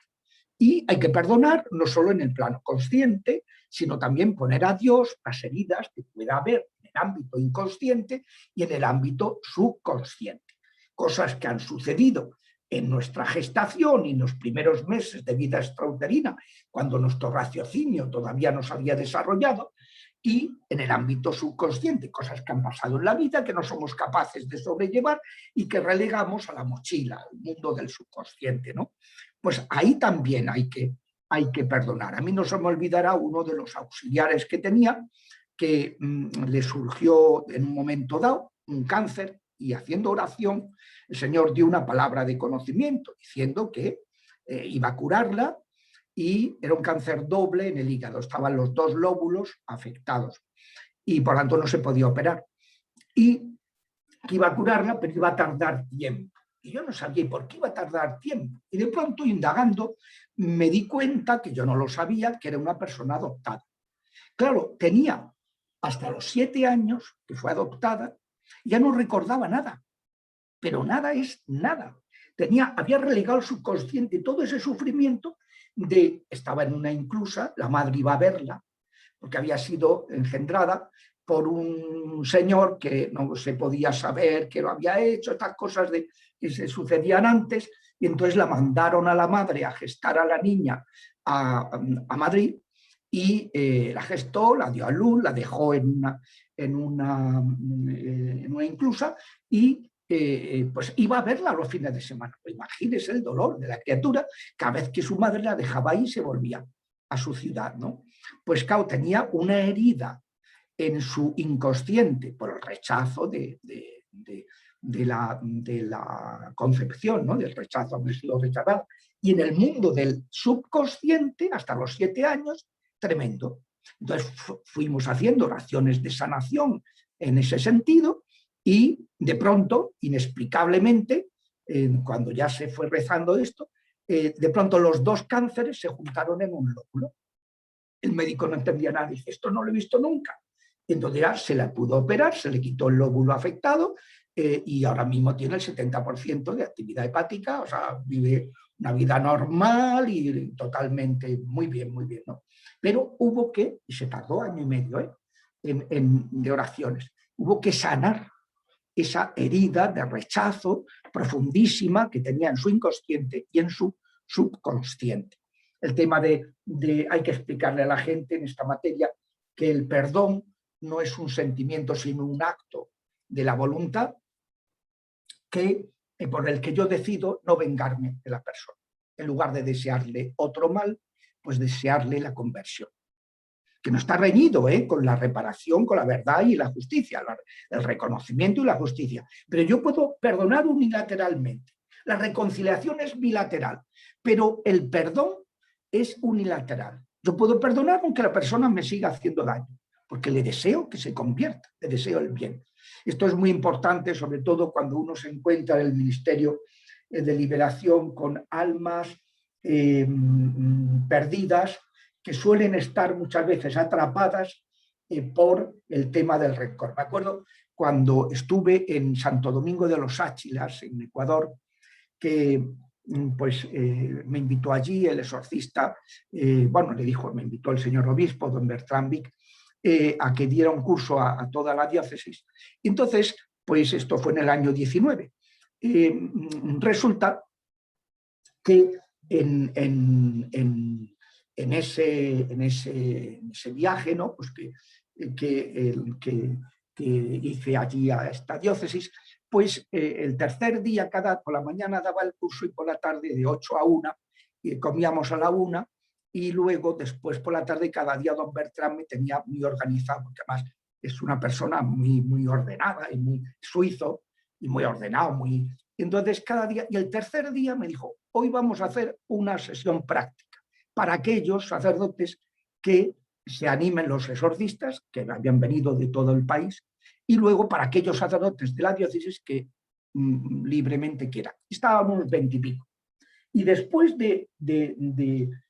Y hay que perdonar no solo en el plano consciente, sino también poner a Dios las heridas que pueda haber en el ámbito inconsciente y en el ámbito subconsciente. Cosas que han sucedido en nuestra gestación y en los primeros meses de vida extrauterina, cuando nuestro raciocinio todavía no se había desarrollado, y en el ámbito subconsciente, cosas que han pasado en la vida que no somos capaces de sobrellevar y que relegamos a la mochila, al mundo del subconsciente, ¿no? Pues ahí también hay que perdonar. A mí no se me olvidará uno de los auxiliares que tenía, que le surgió en un momento dado un cáncer, y haciendo oración el Señor dio una palabra de conocimiento diciendo que iba a curarla, y era un cáncer doble en el hígado, estaban los dos lóbulos afectados y por tanto no se podía operar, y que iba a curarla pero iba a tardar tiempo. Y yo no sabía por qué iba a tardar tiempo, y de pronto, indagando, me di cuenta, que yo no lo sabía, que era una persona adoptada. Claro, tenía hasta los 7 años que fue adoptada, ya no recordaba nada, pero nada es nada. Había relegado al subconsciente todo ese sufrimiento estaba en una inclusa, la madre iba a verla, porque había sido engendrada por un señor que no se podía saber que lo había hecho, estas cosas que se sucedían antes, y entonces la mandaron a la madre a gestar a la niña a Madrid, y la gestó, la dio a luz, la dejó en una inclusa, y pues iba a verla los fines de semana. Pues imagínese el dolor de la criatura cada vez que su madre la dejaba ahí y se volvía a su ciudad, ¿no? Pues claro, tenía una herida en su inconsciente por el rechazo de la concepción, ¿no? Del rechazo, haber sido rechazada. Y en el mundo del subconsciente, hasta los 7 años, tremendo. Entonces fuimos haciendo oraciones de sanación en ese sentido, y de pronto, inexplicablemente, cuando ya se fue rezando esto, de pronto los dos cánceres se juntaron en un lóbulo. El médico no entendía nada, dice, esto no lo he visto nunca. Entonces ya se la pudo operar, se le quitó el lóbulo afectado, y ahora mismo tiene el 70% de actividad hepática, o sea, vive una vida normal y totalmente muy bien, ¿no? Pero hubo que, y se tardó año y medio de oraciones, hubo que sanar esa herida de rechazo profundísima que tenía en su inconsciente y en su subconsciente. El tema hay que explicarle a la gente en esta materia que el perdón no es un sentimiento sino un acto de la voluntad por el que yo decido no vengarme de la persona. En lugar de desearle otro mal, pues desearle la conversión. Que no está reñido con la reparación, con la verdad y la justicia, el reconocimiento y la justicia. Pero yo puedo perdonar unilateralmente. La reconciliación es bilateral, pero el perdón es unilateral. Yo puedo perdonar aunque la persona me siga haciendo daño, porque le deseo que se convierta, le deseo el bien. Esto es muy importante, sobre todo cuando uno se encuentra en el ministerio de liberación con almas perdidas, que suelen estar muchas veces atrapadas por el tema del rencor. Me acuerdo cuando estuve en Santo Domingo de los Áchilas, en Ecuador, que pues me invitó allí el exorcista, me invitó el señor obispo, don Bertrand Vic, a que diera un curso a toda la diócesis. Y entonces, pues esto fue en el año 19. Resulta que en ese viaje, ¿no? Pues que hice allí a esta diócesis, pues el tercer día, por la mañana daba el curso y por la tarde de 8 a 1, y comíamos a la 1, y luego después por la tarde cada día don Bertrand me tenía muy organizado, porque además es una persona muy, muy ordenada y muy suizo y muy ordenado, entonces cada día, y el tercer día me dijo, hoy vamos a hacer una sesión práctica para aquellos sacerdotes que se animen, los exorcistas que habían venido de todo el país, y luego para aquellos sacerdotes de la diócesis que libremente quieran. Estábamos 20 y pico. Y después de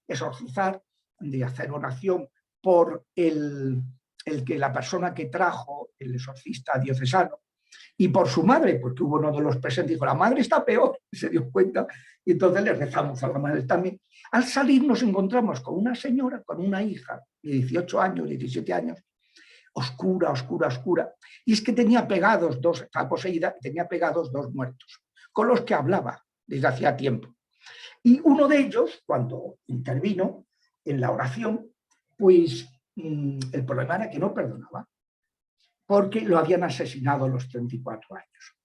exorcizar, de hacer oración por la persona que trajo el exorcista diocesano, y por su madre, porque hubo uno de los presentes y dijo, la madre está peor, y se dio cuenta, y entonces le rezamos a la madre también. Al salir nos encontramos con una señora, con una hija de 18 años, 17 años, oscura, y es que tenía pegados estaba poseída, tenía pegados 2 muertos, con los que hablaba desde hacía tiempo. Y uno de ellos, cuando intervino en la oración, pues el problema era que no perdonaba, porque lo habían asesinado a los 34 años.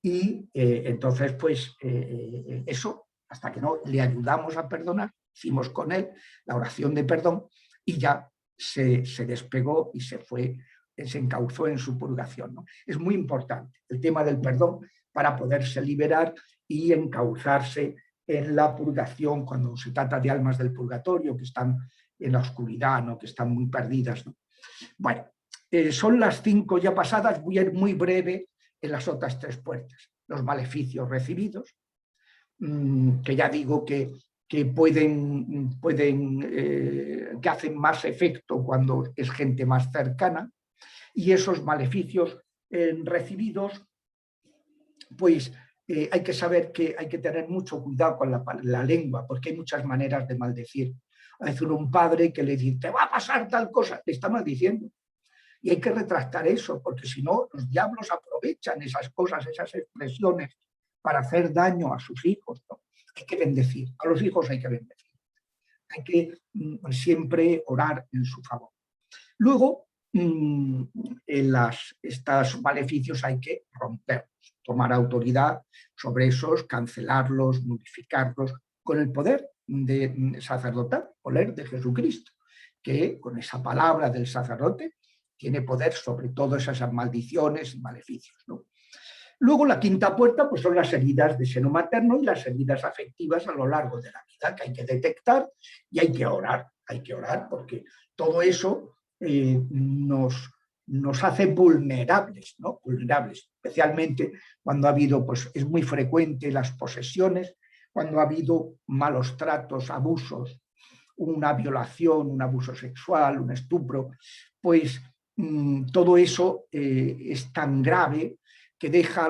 Y entonces, pues eso, hasta que no le ayudamos a perdonar, hicimos con él la oración de perdón y ya se despegó y se encauzó en su purgación, ¿no? Es muy importante el tema del perdón para poderse liberar y encauzarse en la purgación cuando se trata de almas del purgatorio que están en la oscuridad, ¿no? Que están muy perdidas, ¿no? Bueno, son las 5 ya pasadas, voy a ir muy breve en las otras 3 puertas. Los maleficios recibidos, que ya digo que que hacen más efecto cuando es gente más cercana, y esos maleficios recibidos, pues hay que saber que hay que tener mucho cuidado con la lengua, porque hay muchas maneras de maldecir. A veces un padre que le dice, te va a pasar tal cosa, le está maldiciendo. Y hay que retractar eso, porque si no, los diablos aprovechan esas cosas, esas expresiones, para hacer daño a sus hijos, ¿no? Hay que bendecir, a los hijos hay que bendecir. Hay que siempre orar en su favor. Luego, estos maleficios hay que romperlos, tomar autoridad sobre esos, cancelarlos, modificarlos, con el poder sacerdotal, poder de Jesucristo, que con esa palabra del sacerdote tiene poder sobre todas esas maldiciones y maleficios, ¿no? Luego la 5ª puerta pues son las heridas de seno materno y las heridas afectivas a lo largo de la vida, que hay que detectar y hay que orar porque todo eso nos hace vulnerables, ¿no? Vulnerables, especialmente cuando ha habido, pues es muy frecuente las posesiones, cuando ha habido malos tratos, abusos, una violación, un abuso sexual, un estupro, pues todo eso es tan grave que deja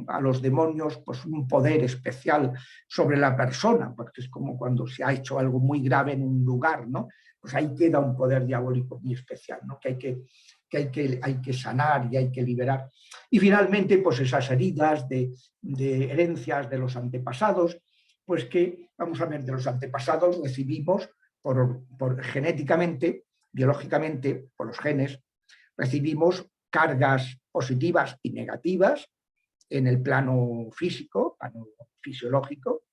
a los demonios pues, un poder especial sobre la persona, porque es como cuando se ha hecho algo muy grave en un lugar, ¿no? Pues ahí queda un poder diabólico muy especial, ¿no? Que hay que sanar y hay que liberar. Y finalmente, pues esas heridas de herencias de los antepasados, pues que, vamos a ver, de los antepasados recibimos genéticamente, biológicamente, por los genes, recibimos cargas positivas y negativas en el plano físico, plano fisiológico,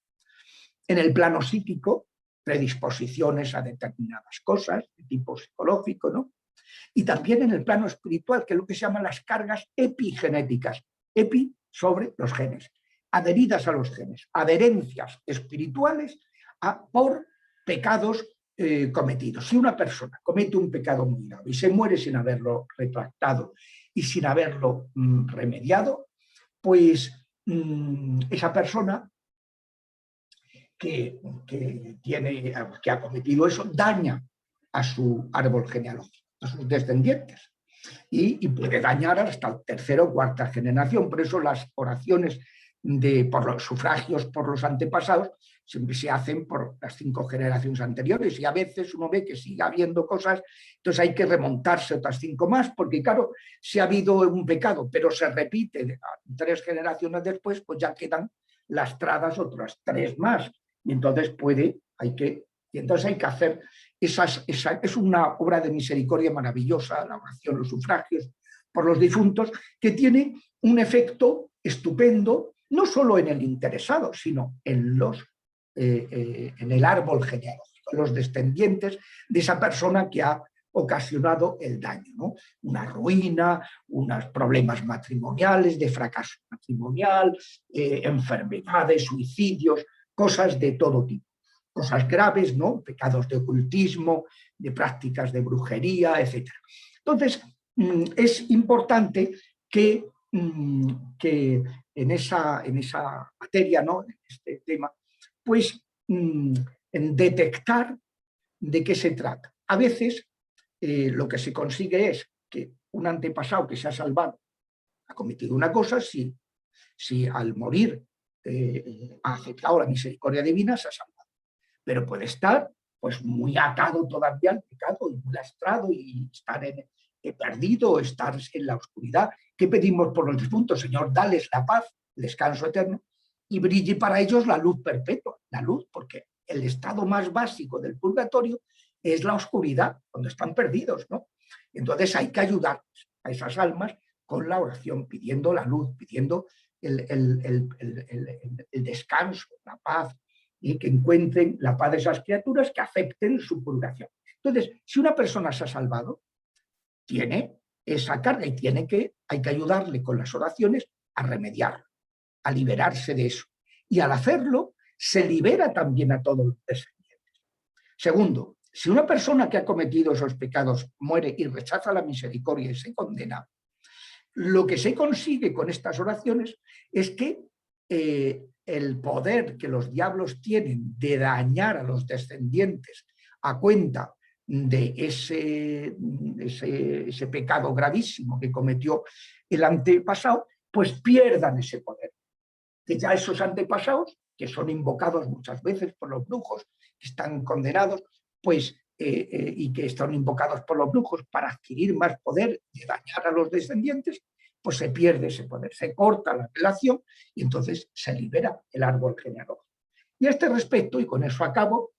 en el plano psíquico, predisposiciones a determinadas cosas de tipo psicológico, ¿no? Y también en el plano espiritual, que es lo que se llaman las cargas epigenéticas, epi sobre los genes, adheridas a los genes, adherencias espirituales por pecados cometidos. Si una persona comete un pecado muy grave y se muere sin haberlo retractado y sin haberlo remediado, pues esa persona que ha cometido eso daña a su árbol genealógico, a sus descendientes, y puede dañar hasta la tercera o cuarta generación. Por eso las oraciones por los sufragios por los antepasados siempre se hacen por las 5 generaciones anteriores, y a veces uno ve que sigue habiendo cosas, entonces hay que remontarse otras 5 más, porque claro, si ha habido un pecado, pero se repite 3 generaciones después, pues ya quedan lastradas otras 3 más, y entonces hay que hacer es una obra de misericordia maravillosa, la oración, los sufragios por los difuntos, que tiene un efecto estupendo, no solo en el interesado, sino en el árbol genealógico, los descendientes de esa persona que ha ocasionado el daño, ¿no? Una ruina, unos problemas matrimoniales, de fracaso matrimonial, enfermedades, suicidios, cosas de todo tipo. Cosas graves, ¿no? Pecados de ocultismo, de prácticas de brujería, etc. Entonces, es importante que en esa materia, ¿no? En este tema, pues en detectar de qué se trata. A veces lo que se consigue es que un antepasado que se ha salvado ha cometido una cosa, si al morir ha aceptado la misericordia divina, se ha salvado. Pero puede estar pues muy atado todavía al pecado y muy lastrado y estar perdido, estar en la oscuridad. ¿Qué pedimos por los difuntos? Señor, dales la paz, el descanso eterno, y brille para ellos la luz perpetua, la luz, porque el estado más básico del purgatorio es la oscuridad, cuando están perdidos, ¿no? Entonces hay que ayudar a esas almas con la oración, pidiendo la luz, pidiendo el descanso, la paz, y que encuentren la paz de esas criaturas, que acepten su purgación. Entonces, si una persona se ha salvado, tiene esa carga y hay que ayudarle con las oraciones a remediarlo, a liberarse de eso. Y al hacerlo, se libera también a todos los descendientes. Segundo, si una persona que ha cometido esos pecados muere y rechaza la misericordia y se condena, lo que se consigue con estas oraciones es que el poder que los diablos tienen de dañar a los descendientes a cuenta de ese pecado gravísimo que cometió el antepasado, pues pierdan ese poder. Que ya esos antepasados, que son invocados muchas veces por los brujos, que están condenados, pues, y que están invocados por los brujos para adquirir más poder de dañar a los descendientes, pues se pierde ese poder, se corta la relación y entonces se libera el árbol genealógico. Y a este respecto, y con eso acabo,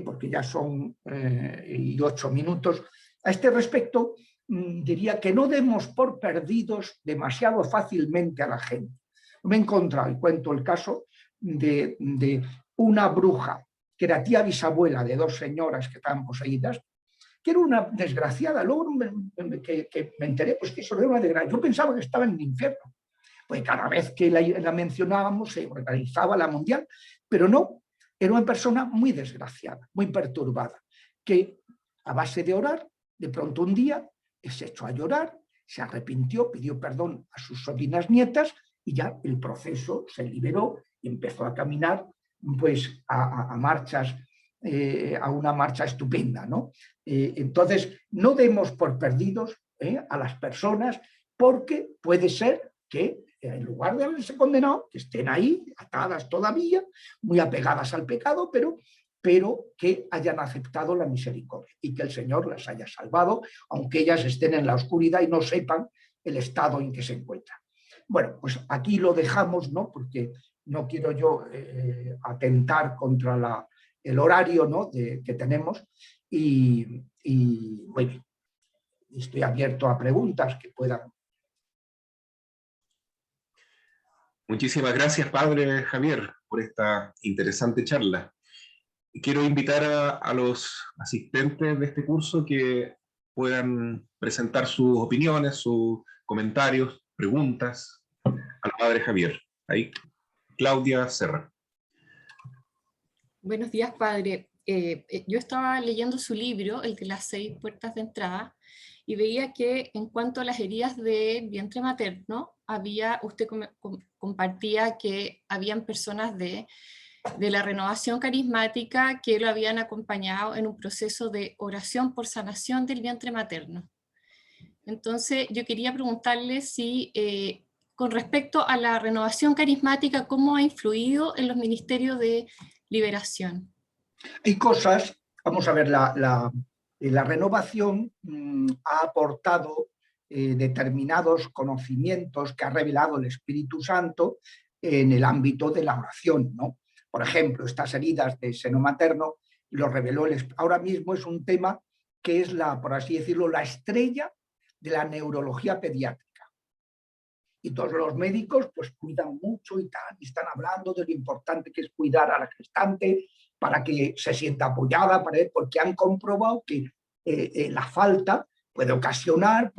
porque ya son 8 minutos, a este respecto diría que no demos por perdidos demasiado fácilmente a la gente. Me he encontrado, y cuento el caso de una bruja que era tía bisabuela de 2 señoras que estaban poseídas, que era una desgraciada. Luego que me enteré, pues que eso era una desgracia. Yo pensaba que estaba en el infierno, pues cada vez que la mencionábamos se organizaba la mundial, pero no, era una persona muy desgraciada, muy perturbada, que a base de orar, de pronto un día se echó a llorar, se arrepintió, pidió perdón a sus sobrinas nietas y ya el proceso se liberó y empezó a caminar pues a marchas, a una marcha estupenda, ¿no? Entonces, no demos por perdidos a las personas, porque puede ser que en lugar de haberse condenado, que estén ahí, atadas todavía, muy apegadas al pecado, pero que hayan aceptado la misericordia y que el Señor las haya salvado, aunque ellas estén en la oscuridad y no sepan el estado en que se encuentran. Bueno, pues aquí lo dejamos, ¿no? Porque no quiero yo atentar contra el horario, ¿no? que tenemos y muy bien, estoy abierto a preguntas que puedan. Muchísimas gracias, Padre Javier, por esta interesante charla. Quiero invitar a los asistentes de este curso que puedan presentar sus opiniones, sus comentarios, preguntas al Padre Javier. Ahí, Claudia Serra. Buenos días, padre. Yo estaba leyendo su libro, el de las 6 puertas de entrada, y veía que en cuanto a las heridas de vientre materno, usted compartía que habían personas de la renovación carismática que lo habían acompañado en un proceso de oración por sanación del vientre materno. Entonces, yo quería preguntarle si, con respecto a la renovación carismática, ¿cómo ha influido en los ministerios de liberación? Hay cosas, vamos a ver, la renovación ha aportado determinados conocimientos que ha revelado el Espíritu Santo en el ámbito de la oración, ¿no? Por ejemplo, estas heridas de seno materno lo reveló ahora mismo es un tema que es por así decirlo, la estrella de la neurología pediátrica. Y todos los médicos pues cuidan mucho y tal, y están hablando de lo importante que es cuidar a la gestante para que se sienta apoyada, porque han comprobado que la falta puede ocasionar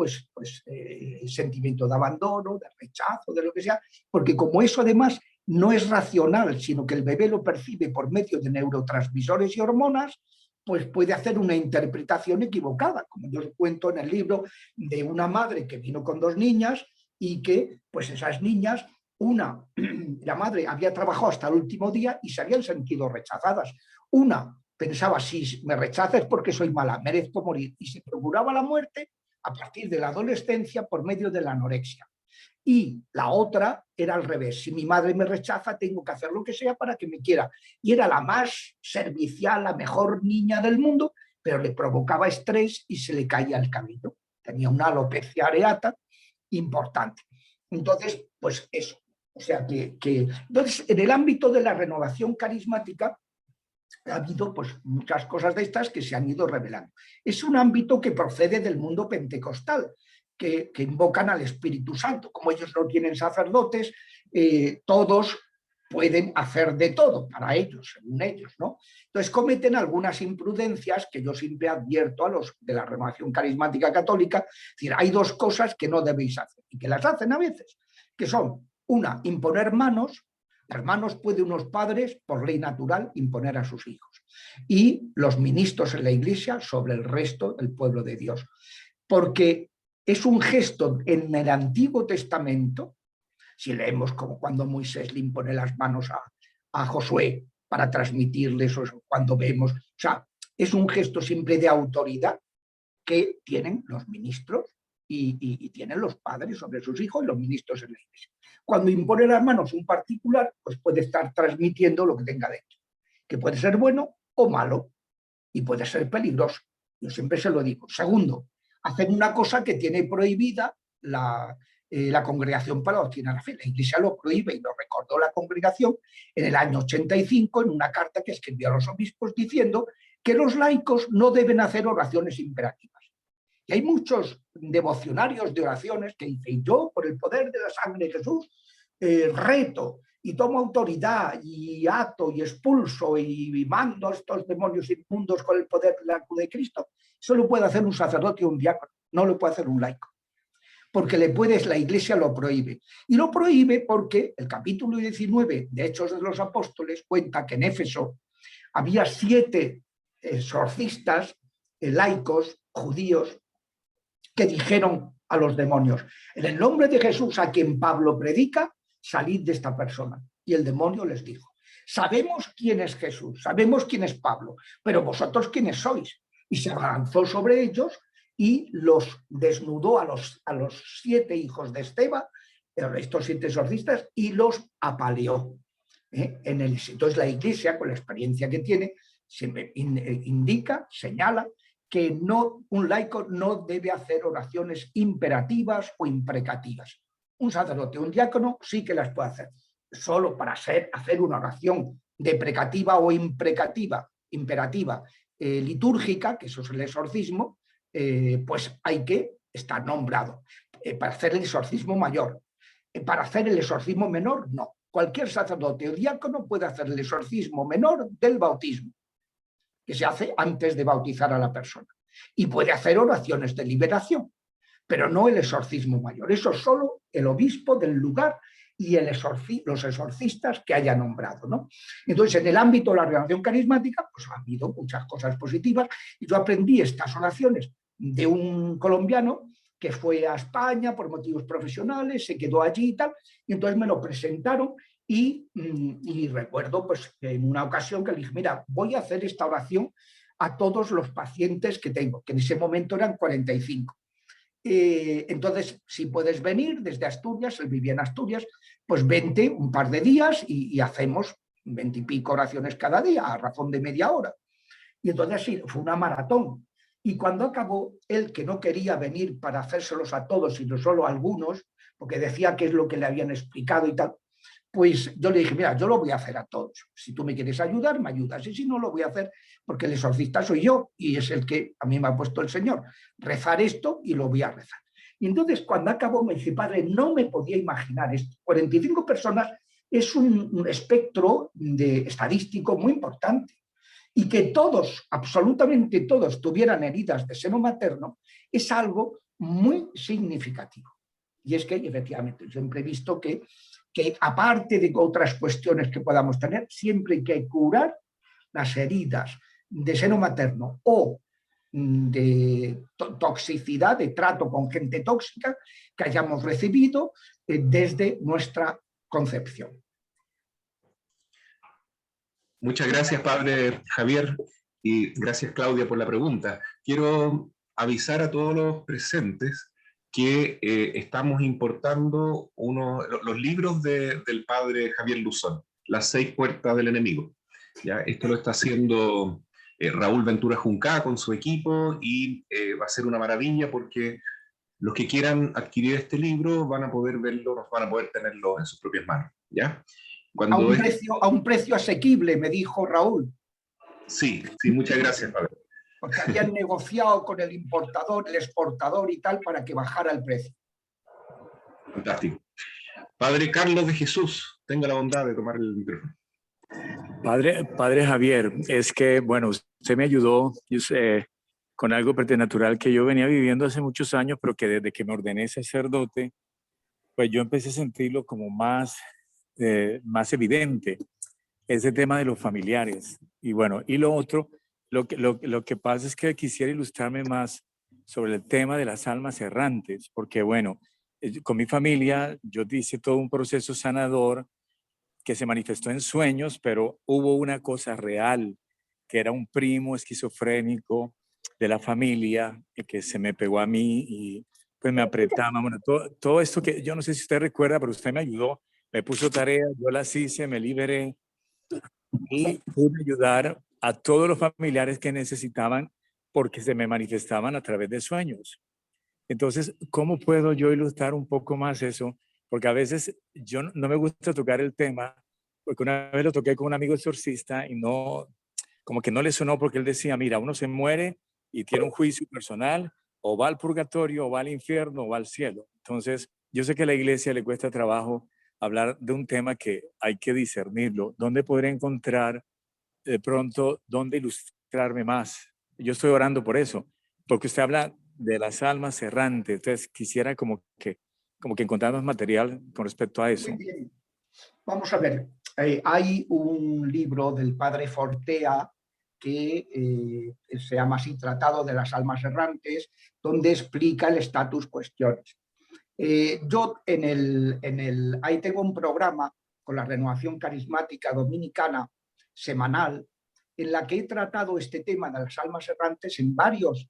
sentimiento de abandono, de rechazo, de lo que sea, porque como eso además no es racional, sino que el bebé lo percibe por medio de neurotransmisores y hormonas, pues puede hacer una interpretación equivocada, como yo cuento en el libro de una madre que vino con 2 niñas y que pues esas niñas, la madre había trabajado hasta el último día y se habían sentido rechazadas. Una pensaba, si me rechazas es porque soy mala, merezco morir, y se procuraba la muerte a partir de la adolescencia por medio de la anorexia. Y la otra era al revés, si mi madre me rechaza tengo que hacer lo que sea para que me quiera. Y era la más servicial, la mejor niña del mundo, pero le provocaba estrés y se le caía el cabello. Tenía una alopecia areata importante. Entonces, pues eso. O sea entonces, en el ámbito de la renovación carismática ha habido pues muchas cosas de estas que se han ido revelando. Es un ámbito que procede del mundo pentecostal, que invocan al Espíritu Santo. Como ellos no tienen sacerdotes, todos pueden hacer de todo para ellos, según ellos, ¿no? Entonces cometen algunas imprudencias que yo siempre advierto a los de la renovación carismática católica. Es decir, hay 2 cosas que no debéis hacer y que las hacen a veces, que son, una, imponer manos. Las manos pueden unos padres, por ley natural, imponer a sus hijos. Y los ministros en la Iglesia sobre el resto del pueblo de Dios. Porque es un gesto en el Antiguo Testamento, si leemos como cuando Moisés le impone las manos a Josué para transmitirle eso, cuando vemos, o sea, es un gesto siempre de autoridad que tienen los ministros y tienen los padres sobre sus hijos y los ministros en la Iglesia. Cuando impone las manos un particular, pues puede estar transmitiendo lo que tenga dentro, que puede ser bueno o malo y puede ser peligroso. Yo siempre se lo digo. Segundo, hacer una cosa que tiene prohibida la Congregación para la Doctrina de la Fe. La Iglesia lo prohíbe y lo recordó la Congregación en el año 85 en una carta que escribió a los obispos diciendo que los laicos no deben hacer oraciones imperativas. Y hay muchos devocionarios de oraciones que dicen, yo por el poder de la sangre de Jesús reto y tomo autoridad y ato y expulso y mando a estos demonios inmundos con el poder de la cruz de Cristo. Eso lo puede hacer un sacerdote o un diácono, no lo puede hacer un laico. Porque la Iglesia lo prohíbe. Y lo prohíbe porque el capítulo 19 de Hechos de los Apóstoles cuenta que en Éfeso había 7 exorcistas laicos judíos que dijeron a los demonios, en el nombre de Jesús a quien Pablo predica, salid de esta persona. Y el demonio les dijo, sabemos quién es Jesús, sabemos quién es Pablo, pero vosotros quiénes sois. Y se lanzó sobre ellos y los desnudó a los 7 hijos de Esteban, estos 7 exorcistas, y los apaleó. Entonces la Iglesia, con la experiencia que tiene, indica, señala que un laico no debe hacer oraciones imperativas o imprecativas. Un sacerdote, un diácono sí que las puede hacer, solo para hacer una oración deprecativa o imperativa, litúrgica, que eso es el exorcismo, pues hay que estar nombrado. Para hacer el exorcismo mayor. Para hacer el exorcismo menor, no. Cualquier sacerdote o diácono puede hacer el exorcismo menor del bautismo, que se hace antes de bautizar a la persona. Y puede hacer oraciones de liberación, pero no el exorcismo mayor. Eso solo el obispo del lugar y los exorcistas que haya nombrado, ¿no? Entonces, en el ámbito de la renovación carismática, pues ha habido muchas cosas positivas, y yo aprendí estas oraciones de un colombiano que fue a España por motivos profesionales, se quedó allí y tal, y entonces me lo presentaron, y recuerdo pues en una ocasión que le dije, mira, voy a hacer esta oración a todos los pacientes que tengo, que en ese momento eran 45. Entonces, si puedes venir desde Asturias, él vivía en Asturias, pues vente un par de días y hacemos 20 y pico oraciones cada día, a razón de media hora. Y entonces sí, fue una maratón. Y cuando acabó, él, que no quería venir para hacérselos a todos, sino solo a algunos, porque decía que es lo que le habían explicado y tal, pues yo le dije, mira, yo lo voy a hacer a todos. Si tú me quieres ayudar, me ayudas. Y si no, lo voy a hacer porque el exorcista soy yo y es el que a mí me ha puesto el Señor. Rezar esto y lo voy a rezar. Y entonces, cuando acabó, me dice, padre, no me podía imaginar esto. 45 personas es un espectro estadístico muy importante. Y que todos, absolutamente todos, tuvieran heridas de seno materno, es algo muy significativo. Y es que, efectivamente, yo siempre he visto que aparte de otras cuestiones que podamos tener, siempre hay que curar las heridas de seno materno o de toxicidad, de trato con gente tóxica que hayamos recibido desde nuestra concepción. Muchas gracias, padre Javier, y gracias, Claudia, por la pregunta. Quiero avisar a todos los presentes que estamos importando los libros del padre Javier Luzón, Las 6 puertas del enemigo. ¿Ya? Esto lo está haciendo Raúl Ventura Juncá con su equipo, y va a ser una maravilla porque los que quieran adquirir este libro van a poder verlo, van a poder tenerlo en sus propias manos. ¿Ya? A un precio asequible, me dijo Raúl. Sí, sí, muchas gracias, padre. Porque habían negociado con el importador, el exportador y tal, para que bajara el precio. Fantástico. Padre Carlos de Jesús, tenga la bondad de tomar el micrófono. Padre Javier, es que, bueno, usted me ayudó con algo preternatural que yo venía viviendo hace muchos años, pero que desde que me ordené sacerdote, pues yo empecé a sentirlo como más evidente, ese tema de los familiares. Y bueno, y lo otro, lo que pasa es que quisiera ilustrarme más sobre el tema de las almas errantes, porque bueno, con mi familia yo hice todo un proceso sanador que se manifestó en sueños, pero hubo una cosa real, que era un primo esquizofrénico de la familia que se me pegó a mí y pues me apretaba. Bueno, todo esto que yo no sé si usted recuerda, pero usted me ayudó, me puso tareas, yo las hice, me liberé y pude ayudar a todos los familiares que necesitaban porque se me manifestaban a través de sueños. Entonces, ¿cómo puedo yo ilustrar un poco más eso? Porque a veces yo no me gusta tocar el tema, porque una vez lo toqué con un amigo exorcista y no, como que no le sonó, porque él decía, mira, uno se muere y tiene un juicio personal, o va al purgatorio, o va al infierno, o va al cielo. Entonces, yo sé que a la iglesia le cuesta trabajo hablar de un tema que hay que discernirlo. ¿Dónde podré encontrar de pronto, dónde ilustrarme más? Yo estoy orando por eso, porque usted habla de las almas errantes. Entonces, quisiera como que encontrar más material con respecto a eso. Muy bien. Vamos a ver, hay un libro del padre Fortea que se llama así, Tratado de las Almas Errantes, donde explica el status cuestiones. Yo ahí tengo un programa con la Renovación Carismática Dominicana semanal, en la que he tratado este tema de las almas errantes en varios,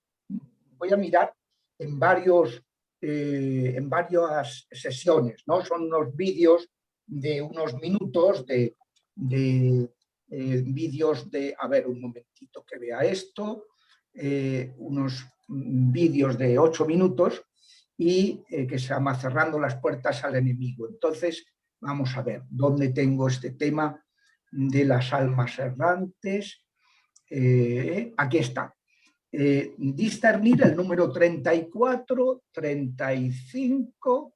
voy a mirar, en varios en varias sesiones, ¿no? Son unos vídeos de unos minutos, vídeos de, a ver, un momentito que vea esto, unos vídeos de 8 minutos y que se llama Cerrando las puertas al enemigo. Entonces, vamos a ver dónde tengo este tema de las almas errantes. Aquí está. Discernir el número 34, 35,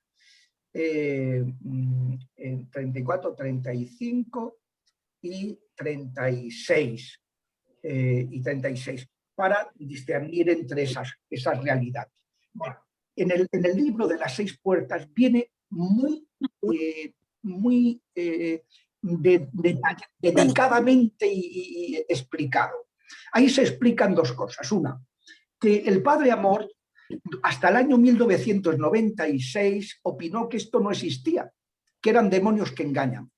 34, 35 y 36, para discernir entre esas realidades. Bueno, en el libro de las 6 puertas viene muy detalladamente y explicado. Ahí se explican 2 cosas. Una, que el Padre Amor hasta el año 1996 opinó que esto no existía, que eran demonios que engañan.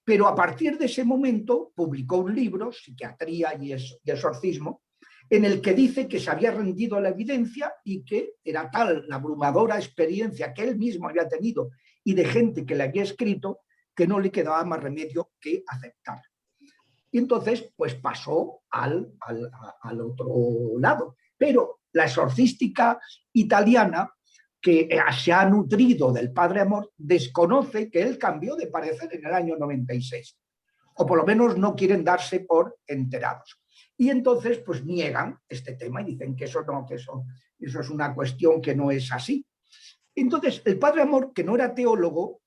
Pero a partir de ese momento publicó un libro, Psiquiatría y Exorcismo, en el que dice que se había rendido a la evidencia y que era tal la abrumadora experiencia que él mismo había tenido y de gente que le había escrito, que no le quedaba más remedio que aceptar. Y entonces, pues pasó al otro lado. Pero la exorcística italiana, que se ha nutrido del Padre Amor, desconoce que él cambió de parecer en el año 96. O por lo menos no quieren darse por enterados. Y entonces, pues niegan este tema y dicen que eso no, que eso es una cuestión que no es así. Entonces, el Padre Amor, que no era teólogo,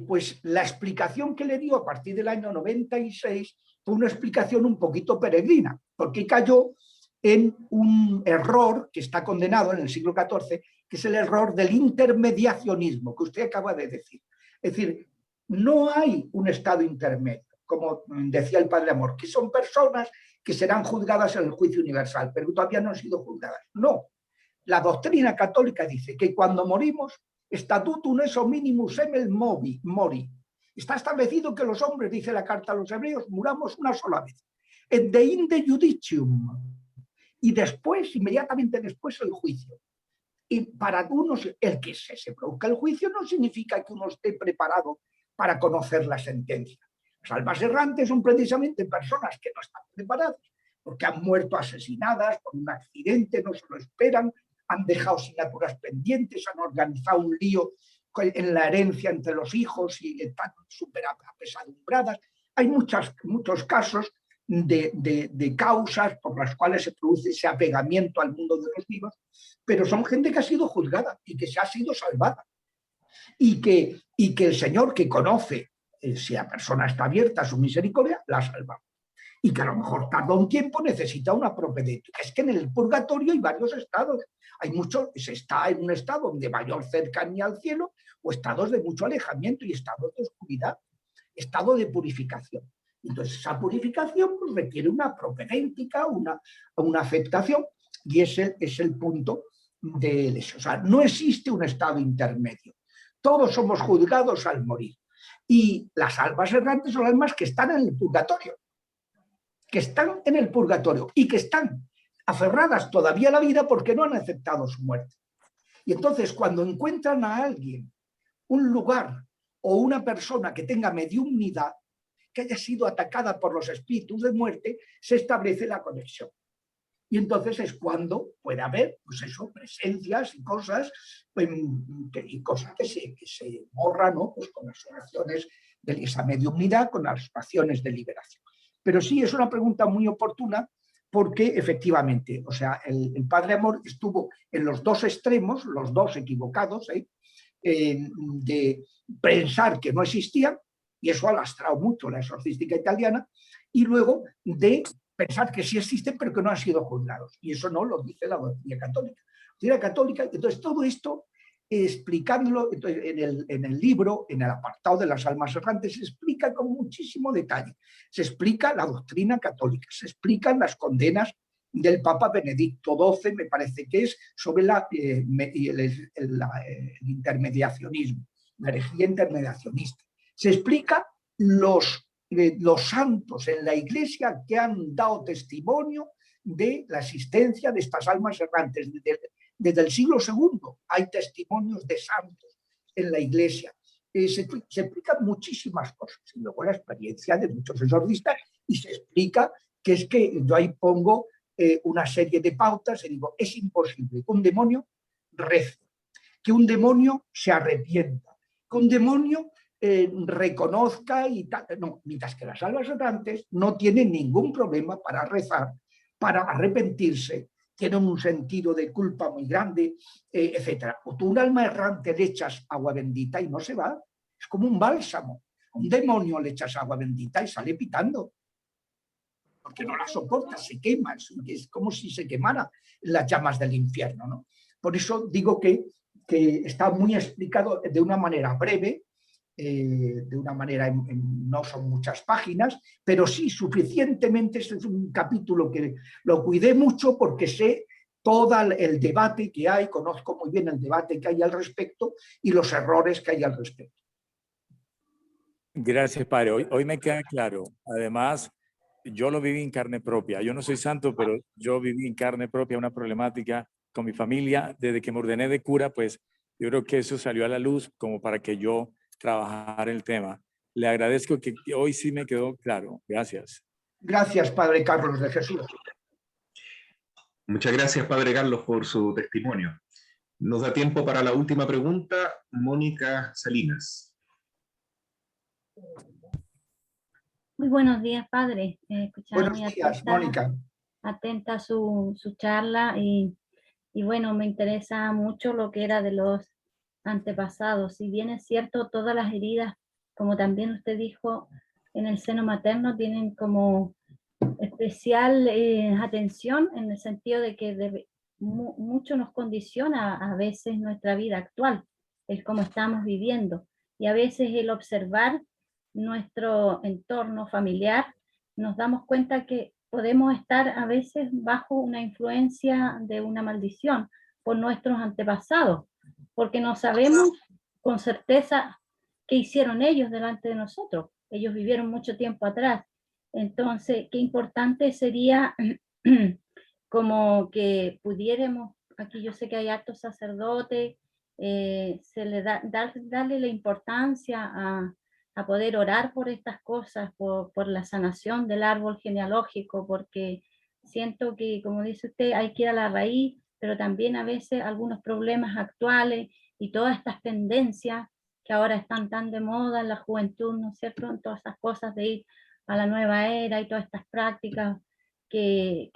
pues la explicación que le dio a partir del año 96 fue una explicación un poquito peregrina, porque cayó en un error que está condenado en el siglo XIV, que es el error del intermediacionismo, que usted acaba de decir. Es decir, no hay un estado intermedio, como decía el Padre Amor, que son personas que serán juzgadas en el juicio universal, pero todavía no han sido juzgadas. No, la doctrina católica dice que cuando morimos, statutum esso minimus semel mori. Está establecido que los hombres, dice la carta a los hebreos, muramos una sola vez. Et deinde judicium. Y después, inmediatamente después, el juicio. Y para unos, el que se produzca el juicio no significa que uno esté preparado para conocer la sentencia. Las almas errantes son precisamente personas que no están preparadas, porque han muerto asesinadas por un accidente, no se lo esperan, han dejado asignaturas pendientes, han organizado un lío en la herencia entre los hijos y están súper apesadumbradas. Hay muchos casos de causas por las cuales se produce ese apegamiento al mundo de los vivos, pero son gente que ha sido juzgada y que se ha sido salvada. Y que el Señor, que conoce si la persona está abierta a su misericordia, la salva. Y que a lo mejor tarda un tiempo, necesita una propedéutica. Es que en el purgatorio hay varios estados. Hay muchos, se está en un estado de mayor cercanía al cielo o estados de mucho alejamiento y estados de oscuridad, estado de purificación. Entonces esa purificación pues, requiere una propedéutica, una aceptación, y ese es el punto de eso. O sea, no existe un estado intermedio. Todos somos juzgados al morir. Y las almas errantes son almas que están en el purgatorio. Que están en el purgatorio y que están aferradas todavía a la vida porque no han aceptado su muerte. Y entonces cuando encuentran a alguien, un lugar o una persona que tenga mediumnidad, que haya sido atacada por los espíritus de muerte, se establece la conexión. Y entonces es cuando puede haber, pues eso, presencias y cosas, que se borran, ¿no? Pues con las oraciones de esa mediumnidad, con las oraciones de liberación. Pero sí es una pregunta muy oportuna porque efectivamente, o sea, el Padre Amor estuvo en los dos extremos, los dos equivocados, de pensar que no existían, y eso ha lastrado mucho la exorcística italiana, y luego de pensar que sí existen pero que no han sido juzgados. Y eso no lo dice la doctrina católica. La doctrina católica, entonces todo esto, explicándolo en el libro, en el apartado de las almas errantes, se explica con muchísimo detalle. Se explica la doctrina católica, se explican las condenas del Papa Benedicto XII, me parece que es, sobre el intermediacionismo, la herejía intermediacionista. Se explica los santos en la Iglesia que han dado testimonio de la existencia de estas almas errantes, desde el siglo II hay testimonios de santos en la Iglesia. Se explican muchísimas cosas, y luego la experiencia de muchos exorcistas, y se explica que es que yo ahí pongo una serie de pautas y digo, es imposible que un demonio rece, que un demonio se arrepienta, que un demonio reconozca y tal. No, mientras que las almas errantes no tienen ningún problema para rezar, para arrepentirse, tienen un sentido de culpa muy grande, etc. O tú un alma errante le echas agua bendita y no se va, es como un bálsamo. Un demonio le echas agua bendita y sale pitando, porque no la soporta, se quema, es como si se quemara las llamas del infierno, ¿no? Por eso digo que está muy explicado de una manera breve, de una manera, no son muchas páginas, pero sí suficientemente. Este es un capítulo que lo cuidé mucho porque sé todo el debate que hay, conozco muy bien el debate que hay al respecto y los errores que hay al respecto. Gracias, padre. Hoy me queda claro. Además, yo lo viví en carne propia. Yo no soy santo, pero yo viví en carne propia una problemática con mi familia. Desde que me ordené de cura, pues yo creo que eso salió a la luz como para que yo trabajar el tema. Le agradezco que hoy sí me quedó claro. Gracias. Gracias, Padre Carlos de Jesús. Muchas gracias, Padre Carlos, por su testimonio. Nos da tiempo para la última pregunta, Mónica Salinas. Muy buenos días, padre. Buenos días, Mónica. Atenta a su charla y bueno, me interesa mucho lo que era de los antepasados. Si bien es cierto, todas las heridas, como también usted dijo, en el seno materno tienen como especial atención, en el sentido de que mucho nos condiciona a veces nuestra vida actual, el cómo estamos viviendo, y a veces el observar nuestro entorno familiar, nos damos cuenta que podemos estar a veces bajo una influencia de una maldición por nuestros antepasados, porque no sabemos con certeza qué hicieron ellos delante de nosotros. Ellos vivieron mucho tiempo atrás. Entonces, qué importante sería como que pudiéramos, aquí yo sé que hay hartos sacerdotes, se le darle la importancia a poder orar por estas cosas, por la sanación del árbol genealógico, porque siento que, como dice usted, hay que ir a la raíz, pero también a veces algunos problemas actuales y todas estas tendencias que ahora están tan de moda en la juventud, ¿no es cierto?, en todas esas cosas de ir a la nueva era y todas estas prácticas que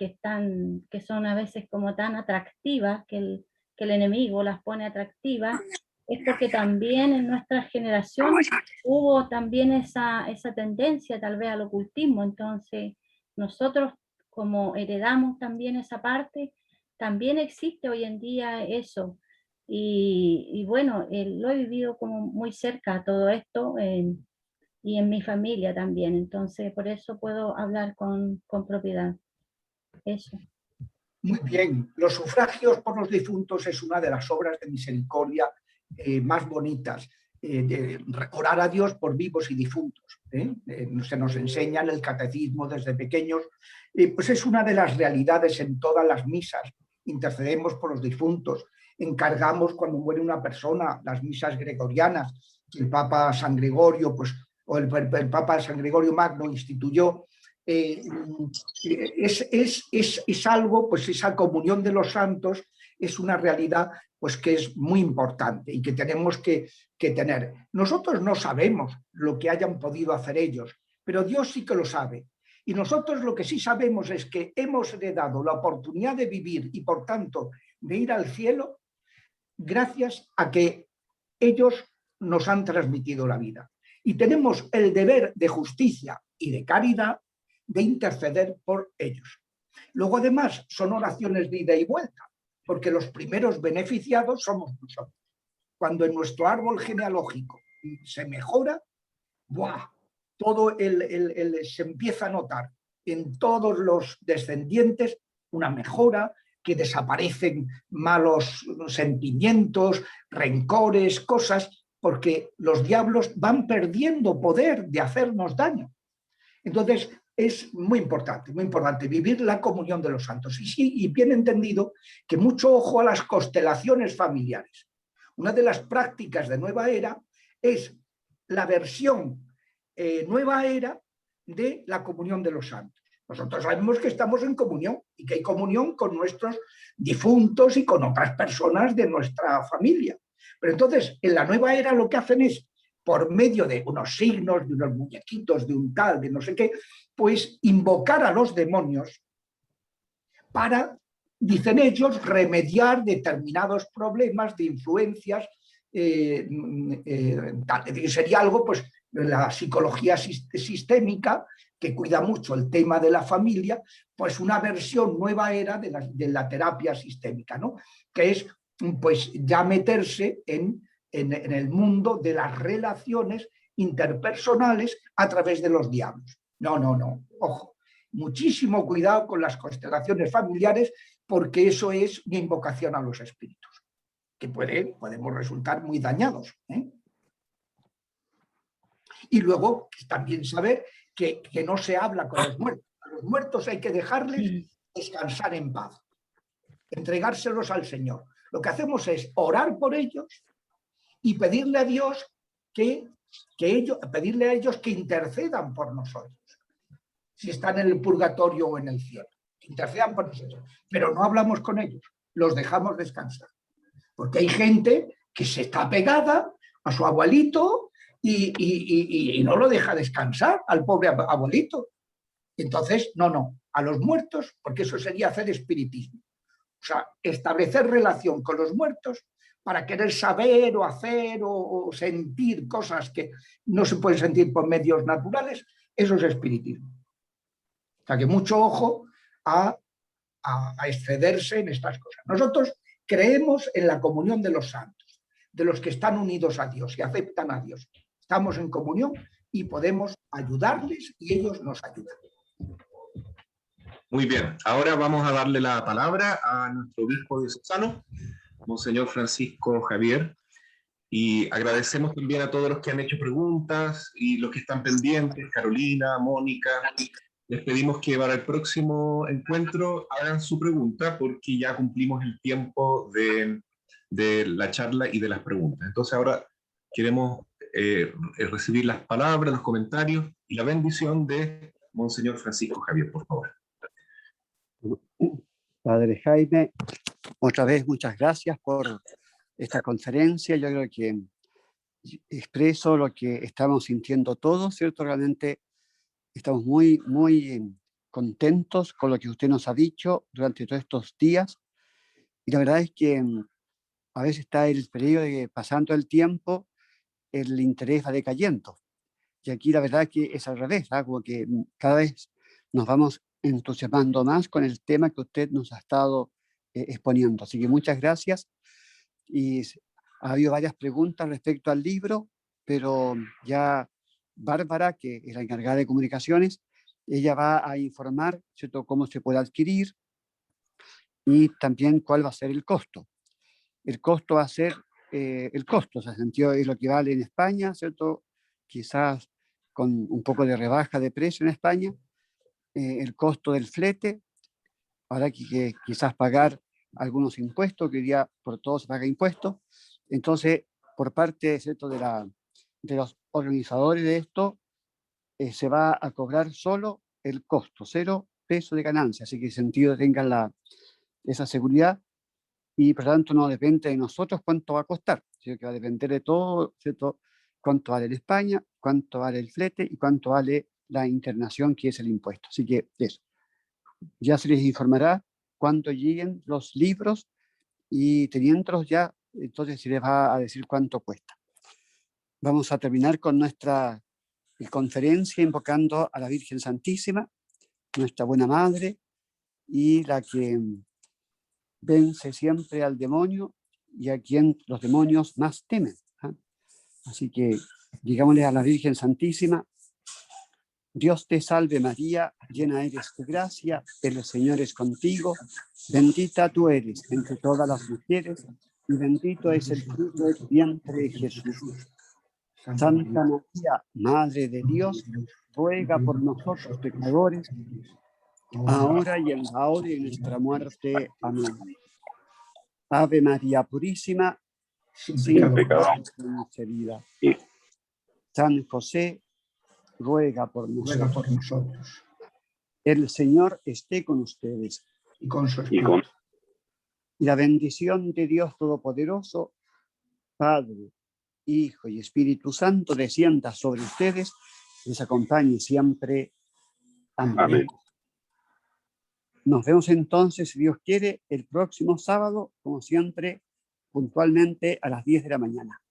son a veces como tan atractivas, que el enemigo las pone atractivas, es porque también en nuestra generación hubo también esa tendencia tal vez al ocultismo. Entonces nosotros, como heredamos también esa parte, también existe hoy en día eso. Y bueno, lo he vivido como muy cerca todo esto, y en mi familia también. Entonces por eso puedo hablar con propiedad. Eso. Muy bien, los sufragios por los difuntos es una de las obras de misericordia más bonitas. De orar a Dios por vivos y difuntos. Se nos enseña en el catecismo desde pequeños. Pues es una de las realidades en todas las misas. Intercedemos por los difuntos. Encargamos cuando muere una persona las misas gregorianas, que el Papa San Gregorio, pues, o el Papa San Gregorio Magno instituyó. Es algo, pues esa comunión de los santos es una realidad pues que es muy importante y que tenemos que tener. Nosotros no sabemos lo que hayan podido hacer ellos, pero Dios sí que lo sabe. Y nosotros lo que sí sabemos es que hemos heredado la oportunidad de vivir y por tanto de ir al cielo gracias a que ellos nos han transmitido la vida. Y tenemos el deber de justicia y de caridad de interceder por ellos. Luego, además, son oraciones de ida y vuelta, porque los primeros beneficiados somos nosotros. Cuando en nuestro árbol genealógico se mejora, ¡buah!, todo se empieza a notar en todos los descendientes una mejora, que desaparecen malos sentimientos, rencores, cosas, porque los diablos van perdiendo poder de hacernos daño. Entonces, es muy importante vivir la comunión de los santos. Y sí, y bien entendido que mucho ojo a las constelaciones familiares. Una de las prácticas de Nueva Era es la versión Nueva Era de la comunión de los santos. Nosotros sabemos que estamos en comunión y que hay comunión con nuestros difuntos y con otras personas de nuestra familia. Pero entonces, en la Nueva Era lo que hacen es, por medio de unos signos, de unos muñequitos, de un tal, de no sé qué, pues invocar a los demonios para, dicen ellos, remediar determinados problemas de influencias. Sería algo, pues, la psicología sistémica, que cuida mucho el tema de la familia, pues una versión Nueva Era de la terapia sistémica, ¿no? Que es, pues, ya meterse en el mundo de las relaciones interpersonales a través de los diablos. No, ojo, muchísimo cuidado con las constelaciones familiares, porque eso es una invocación a los espíritus, que podemos resultar muy dañados, ¿eh? Y luego también saber que no se habla con los muertos. A los muertos hay que dejarles descansar en paz, entregárselos al Señor. Lo que hacemos es orar por ellos y pedirle a Dios pedirle a ellos que intercedan por nosotros, si están en el purgatorio o en el cielo, que intercedan por nosotros. Pero no hablamos con ellos, los dejamos descansar. Porque hay gente que se está pegada a su abuelito y no lo deja descansar al pobre abuelito. Entonces, no, a los muertos, porque eso sería hacer espiritismo. O sea, establecer relación con los muertos para querer saber o hacer o sentir cosas que no se pueden sentir por medios naturales, eso es espiritismo. O sea, que mucho ojo a excederse en estas cosas. Nosotros creemos en la comunión de los santos, de los que están unidos a Dios y aceptan a Dios. Estamos en comunión y podemos ayudarles y ellos nos ayudan. Muy bien, ahora vamos a darle la palabra a nuestro obispo diocesano, Monseñor Francisco Javier, y agradecemos también a todos los que han hecho preguntas y los que están pendientes, Carolina, Mónica. Les pedimos que para el próximo encuentro hagan su pregunta, porque ya cumplimos el tiempo de la charla y de las preguntas. Entonces ahora queremos recibir las palabras, los comentarios y la bendición de Monseñor Francisco Javier, por favor. Padre Jaime, otra vez muchas gracias por esta conferencia. Yo creo que expreso lo que estamos sintiendo todos, ¿cierto? Realmente estamos muy contentos con lo que usted nos ha dicho durante todos estos días. Y la verdad es que a veces está el periodo de que, pasando el tiempo, el interés va decayendo. Y aquí la verdad que es al revés, ¿verdad? Como que cada vez nos vamos entusiasmando más con el tema que usted nos ha estado exponiendo. Así que muchas gracias. Y ha habido varias preguntas respecto al libro, pero ya Bárbara, que es la encargada de comunicaciones, ella va a informar, ¿cierto?, cómo se puede adquirir y también cuál va a ser el costo. El costo va a ser el costo, o sea, sentido es lo que vale en España, ¿cierto? Quizás con un poco de rebaja de precio en España. El costo del flete, habrá que quizás pagar algunos impuestos, que hoy día por todo se paga impuestos. Entonces, por parte, ¿cierto?, de los organizadores de esto, se va a cobrar solo el costo, 0 pesos de ganancia, así que en sentido tengan esa seguridad, y por lo tanto no depende de nosotros cuánto va a costar, sino que va a depender de todo, ¿cierto?, cuánto vale en España, cuánto vale el flete y cuánto vale la internación, que es el impuesto. Así que eso. Ya se les informará cuando lleguen los libros y teniéndolos ya, entonces se les va a decir cuánto cuesta. Vamos a terminar con nuestra conferencia invocando a la Virgen Santísima, nuestra buena Madre, y la que vence siempre al demonio y a quien los demonios más temen. Así que digámosle a la Virgen Santísima: Dios te salve María, llena eres de gracia, el Señor es contigo, bendita tú eres entre todas las mujeres, y bendito es el fruto de tu vientre, Jesús. Santa María, Madre de Dios, ruega por nosotros pecadores, ahora y en la hora de nuestra muerte. Amén. Ave María Purísima, sin pecado concebida. San José, ruega por nosotros. El Señor esté con ustedes. Y con su espíritu. Y la bendición de Dios Todopoderoso, Padre, Hijo y Espíritu Santo, descienda sobre ustedes, les acompañe siempre. Amén. Amén. Nos vemos entonces, si Dios quiere, el próximo sábado, como siempre, puntualmente a las 10 de la mañana.